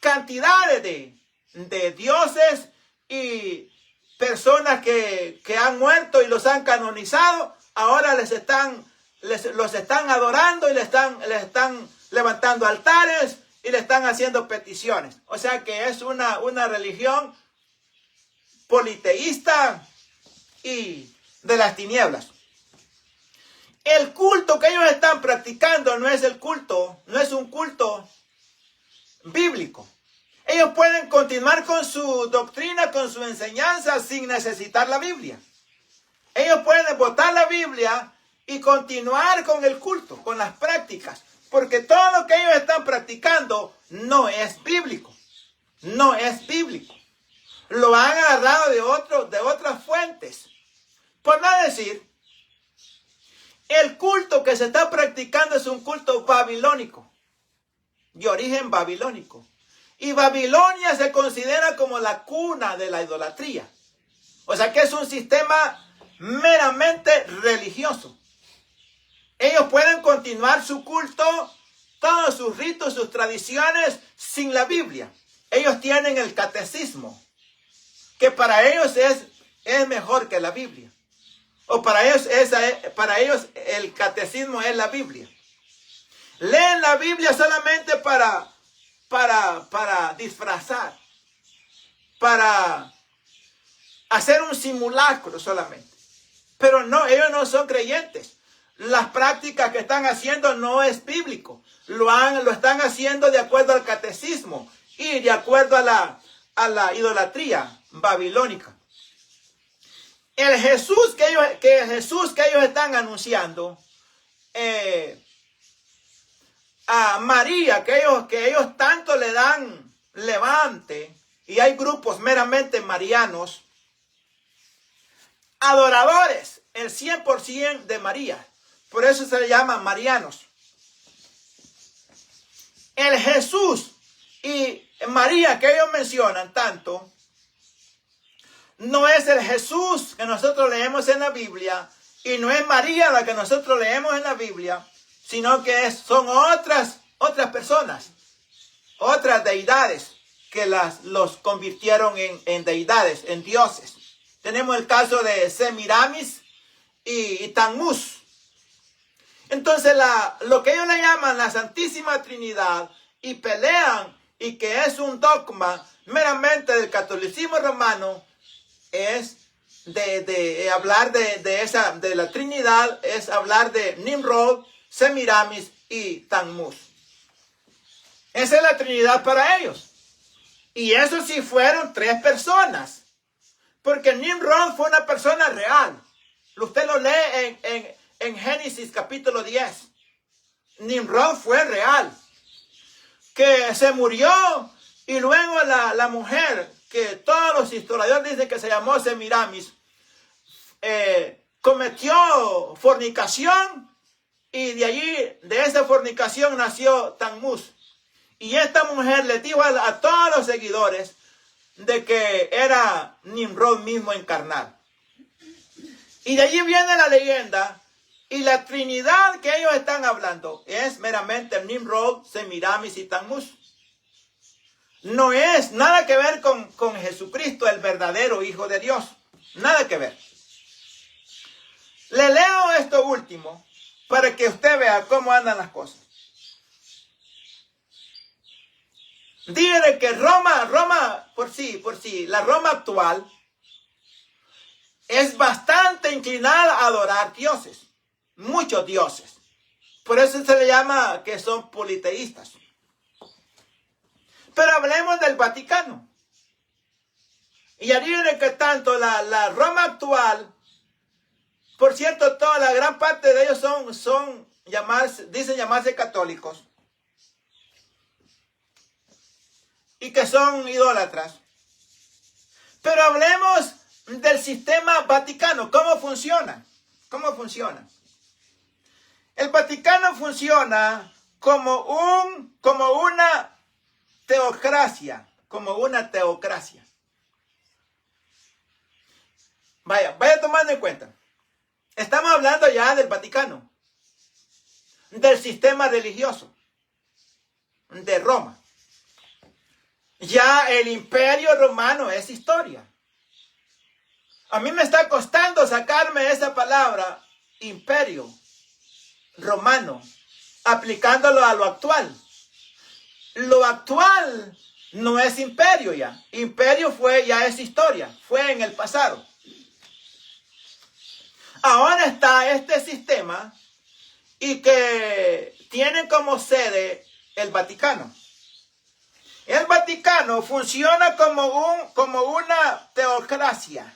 cantidades de dioses y personas que han muerto y los han canonizado. Ahora los están adorando y le están levantando altares y le están haciendo peticiones. O sea que es una religión politeísta y de las tinieblas. El culto que ellos están practicando no es un culto bíblico. Ellos pueden continuar con su doctrina, con su enseñanza sin necesitar la Biblia. Ellos pueden botar la Biblia y continuar con el culto, con las prácticas, porque todo lo que ellos están practicando no es bíblico. No es bíblico. Lo han agarrado de otras fuentes. Por no decir, el culto que se está practicando es un culto babilónico, de origen babilónico. Y Babilonia se considera como la cuna de la idolatría. O sea que es un sistema meramente religioso. Ellos pueden continuar su culto, todos sus ritos, sus tradiciones, sin la Biblia. Ellos tienen el catecismo, que para ellos es mejor que la Biblia. O para ellos el catecismo es la Biblia. Leen la Biblia solamente para disfrazar, para hacer un simulacro solamente. Pero no, ellos no son creyentes. Las prácticas que están haciendo no es bíblico. Lo están haciendo de acuerdo al catecismo y de acuerdo a la idolatría babilónica. El Jesús que ellos están anunciando, a María, que ellos tanto le dan levante, y hay grupos meramente marianos, adoradores, el 100% de María. Por eso se le llama marianos. El Jesús y María que ellos mencionan tanto, no es el Jesús que nosotros leemos en la Biblia, y no es María la que nosotros leemos en la Biblia, sino que son otras personas, otras deidades que los convirtieron en deidades, en dioses. Tenemos el caso de Semiramis y Tammuz. Entonces lo que ellos le llaman la Santísima Trinidad y pelean, y que es un dogma meramente del catolicismo romano, es de hablar de la Trinidad, es hablar de Nimrod, Semiramis y Tammuz. Esa es la Trinidad para ellos. Y eso sí fueron 3 personas. Porque Nimrod fue una persona real. Usted lo lee en Génesis capítulo 10. Nimrod fue real. Que se murió, y luego la mujer, que todos los historiadores dicen que se llamó Semiramis, cometió fornicación, y de allí, de esa fornicación, nació Tammuz. Y esta mujer le dijo a todos los seguidores de que era Nimrod mismo encarnado. Y de allí viene la leyenda, y la Trinidad que ellos están hablando es meramente Nimrod, Semiramis y Tammuz. No es nada que ver con Jesucristo, el verdadero Hijo de Dios. Nada que ver. Le leo esto último para que usted vea cómo andan las cosas. Dígale que Roma, por sí, la Roma actual es bastante inclinada a adorar dioses. Muchos dioses. Por eso se le llama que son politeístas. Pero hablemos del Vaticano. Y adivinen que tanto la Roma actual, por cierto, toda la gran parte de ellos dicen llamarse católicos. Y que son idólatras. Pero hablemos del sistema Vaticano. ¿Cómo funciona? ¿Cómo funciona? El Vaticano funciona como una teocracia. Como una teocracia. Vaya tomando en cuenta. Estamos hablando ya del Vaticano. Del sistema religioso. De Roma. Ya el Imperio Romano es historia. A mí me está costando sacarme esa palabra, Imperio Romano, aplicándolo a lo actual. Lo actual no es imperio ya. Imperio ya es historia, fue en el pasado. Ahora está este sistema y que tienen como sede el Vaticano. El Vaticano funciona como una teocracia,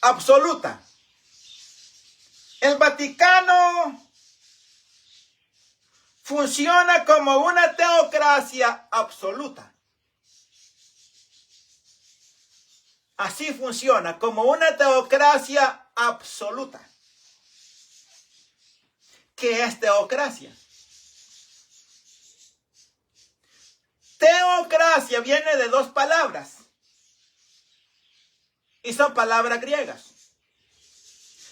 absoluta. El Vaticano funciona como una teocracia absoluta. Así funciona, como una teocracia absoluta. ¿Qué es teocracia? Teocracia viene de dos palabras. Y son palabras griegas.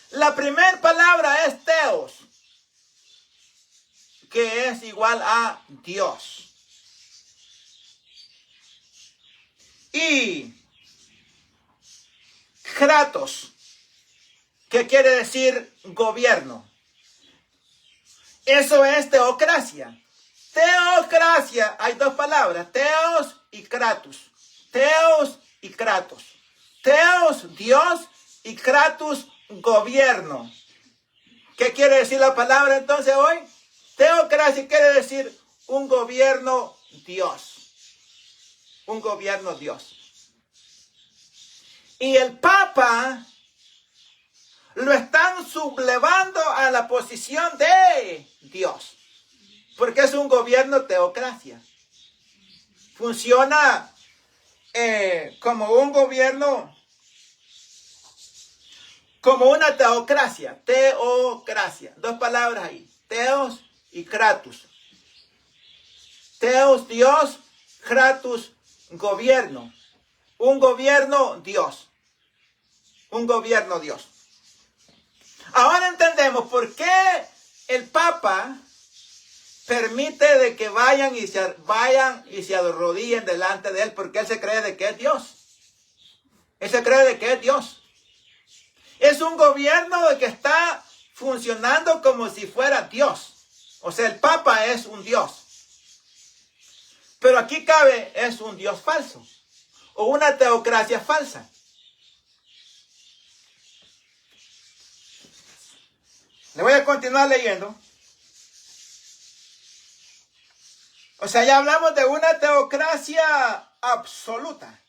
La primera palabra es teos, que es igual a Dios. Y kratos, que quiere decir gobierno. Eso es teocracia. Teocracia, hay dos palabras, teos y kratos. Teos y kratos. Teos, Dios, y kratos, gobierno. ¿Qué quiere decir la palabra entonces hoy? Teocracia quiere decir un gobierno Dios. Un gobierno Dios. Y el Papa lo están sublevando a la posición de Dios. Porque es un gobierno teocracia. Funciona como un gobierno, como una teocracia. Teocracia. Dos palabras ahí. Teos y kratos. Teos, Dios. Kratos, gobierno. Un gobierno Dios. Un gobierno Dios. Ahora entendemos por qué el Papa permite de que vayan y se arrodillen delante de él, porque él se cree de que es Dios. Él se cree de que es Dios. Es un gobierno que está funcionando como si fuera Dios. O sea, el Papa es un Dios. Pero aquí cabe, es un Dios falso. O una teocracia falsa. Le voy a continuar leyendo. O sea, ya hablamos de una teocracia absoluta.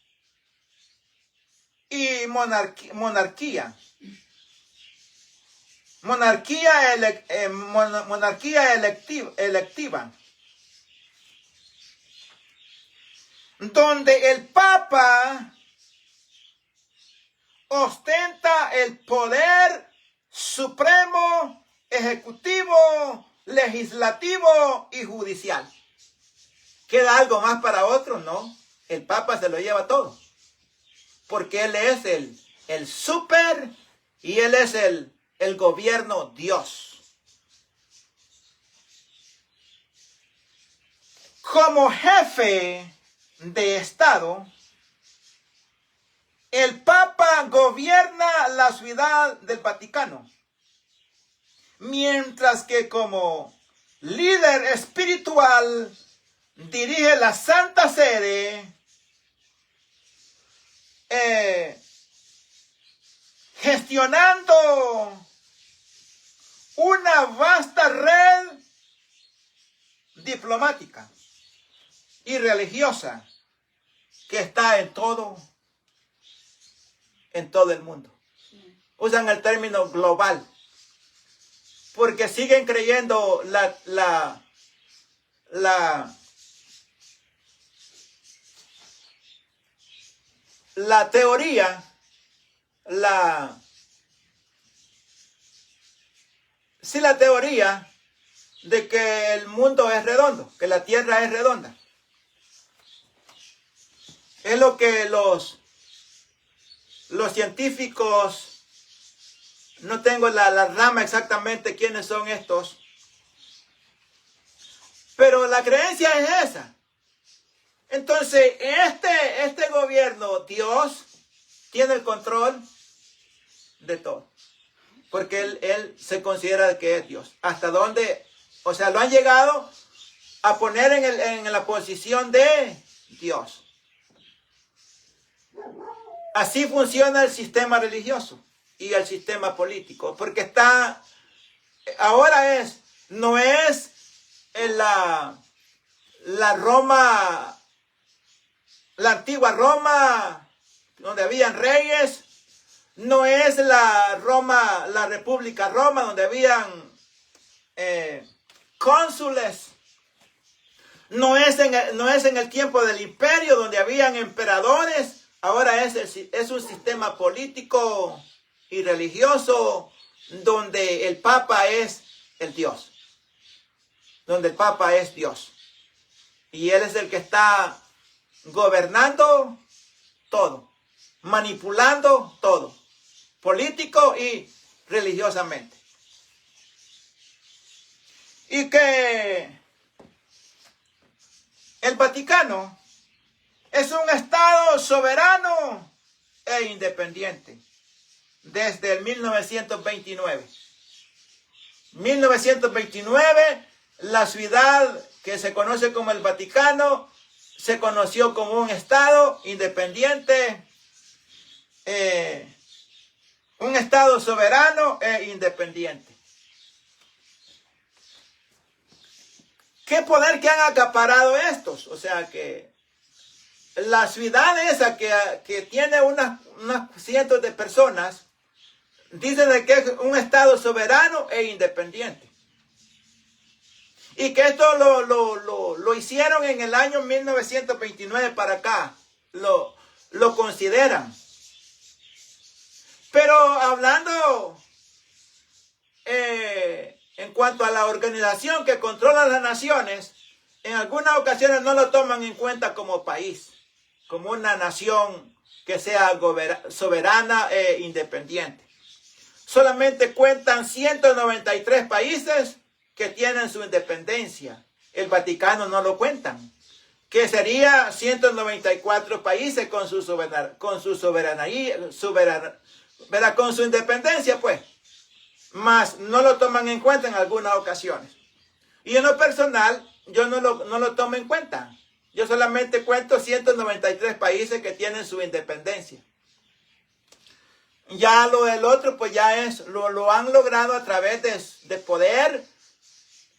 Y monarquía. Monarquía electiva. Donde el Papa ostenta el poder supremo, ejecutivo, legislativo y judicial. ¿Queda algo más para otro? No. El Papa se lo lleva todo. Porque él es el super y él es el gobierno Dios. Como jefe de Estado, el Papa gobierna la ciudad del Vaticano, mientras que como líder espiritual dirige la Santa Sede, gestionando una vasta red diplomática y religiosa que está en todo el mundo. Usan el término global porque siguen creyendo la teoría, la teoría de que el mundo es redondo, que la tierra es redonda. Es lo que los científicos, no tengo la rama exactamente quiénes son estos, pero la creencia es esa. Entonces, este gobierno, Dios, tiene el control de todo. Porque él se considera que es Dios. Hasta donde, o sea, lo han llegado a poner en la posición de Dios. Así funciona el sistema religioso y el sistema político, porque no es en la Roma, la antigua Roma, donde habían reyes, no es la República Roma, donde habían cónsules, no es en el tiempo del imperio, donde habían emperadores. Ahora es un sistema político y religioso donde el Papa es el Dios. Donde el Papa es Dios. Y Él es el que está gobernando todo. Manipulando todo. Político y religiosamente. Y que el Vaticano es un estado soberano e independiente desde el 1929. 1929, la ciudad que se conoce como el Vaticano se conoció como un estado independiente, un estado soberano e independiente. ¿Qué poder que han acaparado estos? O sea que la ciudad esa que tiene unas cientos de personas, dicen de que es un estado soberano e independiente. Y que esto lo hicieron en el año 1929 para acá. Lo consideran. Pero hablando en cuanto a la organización que controla las naciones, en algunas ocasiones no lo toman en cuenta como país, como una nación que sea soberana e independiente. Solamente cuentan 193 países que tienen su independencia. El Vaticano no lo cuentan, que sería 194 países con su independencia, pues. Mas no lo toman en cuenta en algunas ocasiones. Y en lo personal, yo no lo tomo en cuenta. Yo solamente cuento 193 países que tienen su independencia. Ya lo del otro, pues ya lo han logrado a través de poder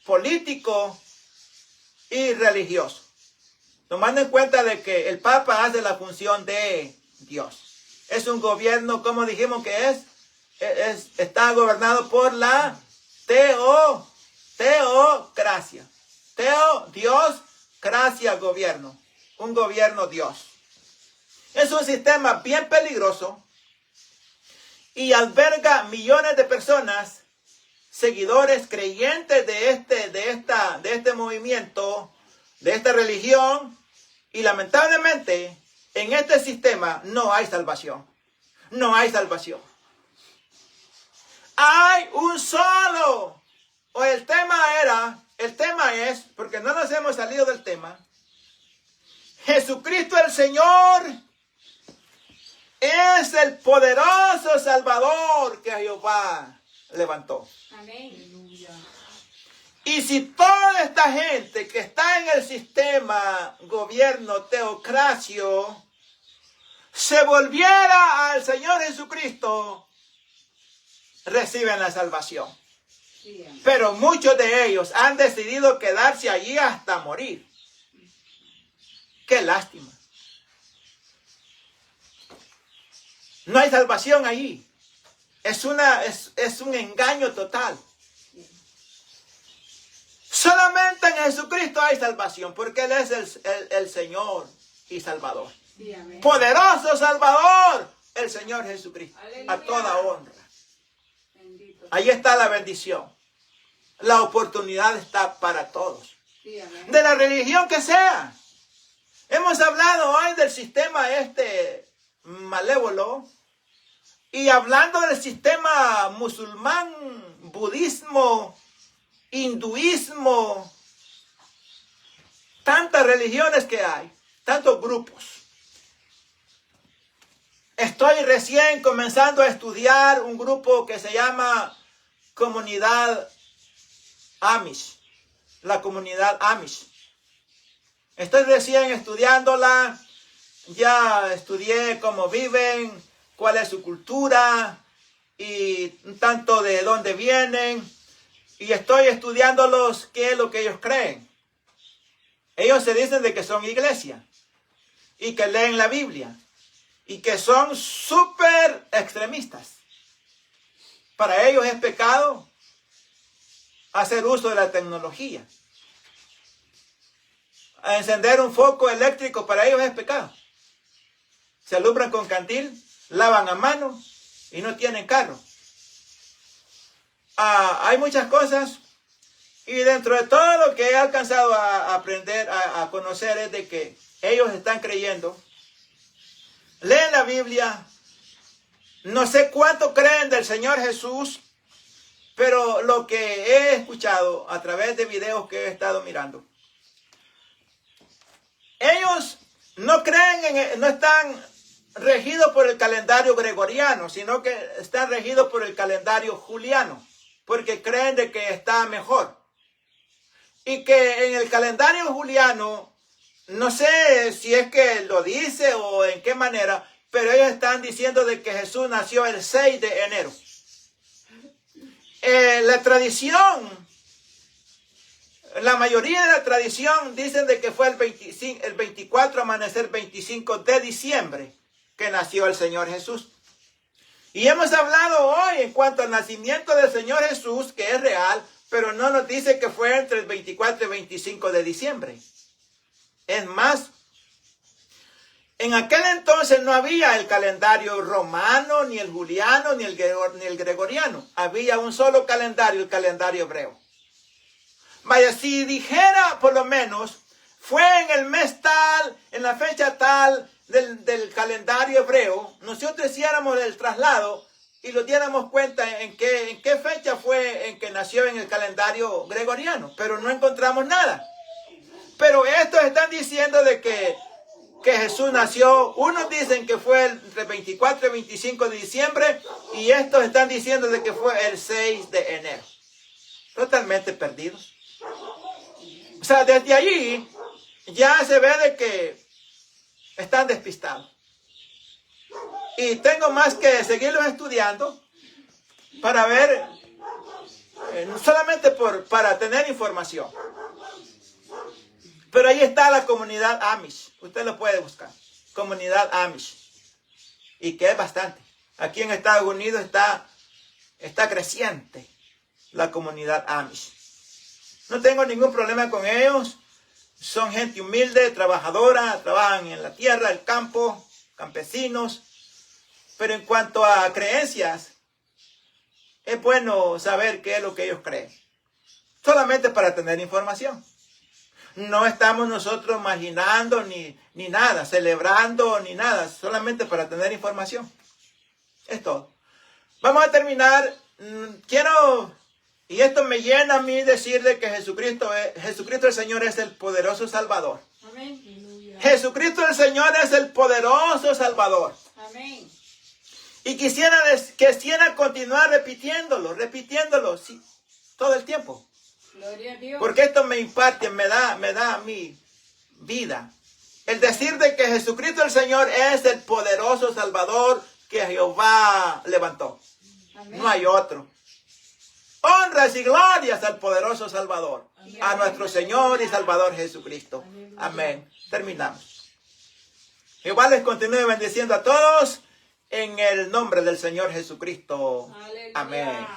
político y religioso. Tomando en cuenta de que el Papa hace la función de Dios. Es un gobierno, como dijimos que está gobernado por la teocracia. Dios, gracia, gobierno. Un gobierno Dios. Es un sistema bien peligroso y alberga millones de personas, seguidores, creyentes de este movimiento, de esta religión, y lamentablemente en este sistema no hay salvación. No hay salvación. Hay un solo. O el tema es, porque no nos hemos salido del tema, Jesucristo el Señor es el poderoso Salvador que Jehová levantó. Amén. Y si toda esta gente que está en el sistema gobierno teocracio se volviera al Señor Jesucristo, reciben la salvación. Pero muchos de ellos han decidido quedarse allí hasta morir. Qué lástima. No hay salvación allí. Es un engaño total. Solamente en Jesucristo hay salvación, porque Él es el Señor y Salvador. Sí, amén. Poderoso Salvador, el Señor Jesucristo. Aleluya. A toda honra. Bendito. Ahí está la bendición. La oportunidad está para todos. Sí, amén. De la religión que sea. Hemos hablado hoy del sistema malévolo. Y hablando del sistema musulmán, budismo, hinduismo, tantas religiones que hay, tantos grupos. Estoy recién comenzando a estudiar un grupo que se llama Comunidad Amish, la comunidad Amish. Estoy recién estudiándola ya estudié cómo viven, cuál es su cultura y tanto de dónde vienen. Y estoy estudiándolos qué es lo que ellos creen. Ellos se dicen de que son iglesia y que leen la Biblia y que son súper extremistas. Para ellos es pecado hacer uso de la tecnología. A encender un foco eléctrico para ellos es pecado. Se alumbran con candil, lavan a mano y no tienen carro. Hay muchas cosas y dentro de todo lo que he alcanzado a aprender, a conocer es de que ellos están creyendo, leen la Biblia, no sé cuánto creen del Señor Jesús, pero lo que he escuchado a través de videos que he estado mirando, ellos no creen, no están regidos por el calendario gregoriano, sino que están regidos por el calendario juliano, porque creen de que está mejor. Y que en el calendario juliano, no sé si es que lo dice o en qué manera, pero ellos están diciendo de que Jesús nació el 6 de enero. La tradición, la mayoría de la tradición dicen de que fue el 24 amanecer 25 de diciembre que nació el Señor Jesús. Y hemos hablado hoy en cuanto al nacimiento del Señor Jesús, que es real, pero no nos dice que fue entre el 24 y 25 de diciembre. Es más, en aquel entonces no había el calendario romano, ni el juliano, ni el gregoriano. Había un solo calendario, el calendario hebreo. Vaya, si dijera por lo menos, fue en el mes tal, en la fecha tal del calendario hebreo, nosotros hiciéramos el traslado y nos diéramos cuenta en qué fecha fue en que nació en el calendario gregoriano, pero no encontramos nada. Pero estos están diciendo de que Jesús nació, unos dicen que fue entre 24 y 25 de diciembre y estos están diciendo de que fue el 6 de enero. Totalmente perdidos. O sea, desde allí ya se ve de que están despistados. Y tengo más que seguirlos estudiando para ver, solamente para tener información. Pero ahí está la comunidad Amish. Usted lo puede buscar. Comunidad Amish. Y que es bastante. Aquí en Estados Unidos está creciente la comunidad Amish. No tengo ningún problema con ellos. Son gente humilde, trabajadora, trabajan en la tierra, el campo, campesinos. Pero en cuanto a creencias, es bueno saber qué es lo que ellos creen. Solamente para tener información. No estamos nosotros imaginando ni nada, celebrando ni nada, solamente para tener información. Es todo. Vamos a terminar. Y esto me llena a mí decir de que Jesucristo el Señor es el poderoso Salvador. Amén. Jesucristo el Señor es el poderoso Salvador. Amén. Y quisiera continuar repitiéndolo, sí, todo el tiempo. Gloria a Dios. Porque esto me imparte, me da mi vida. El decir de que Jesucristo el Señor es el poderoso Salvador que Jehová levantó. Amén. No hay otro. Honras y glorias al poderoso Salvador. Amén. A nuestro Señor y Salvador Jesucristo. Amén. Terminamos. Jehová les continúe bendiciendo a todos en el nombre del Señor Jesucristo. Aleluya. Amén.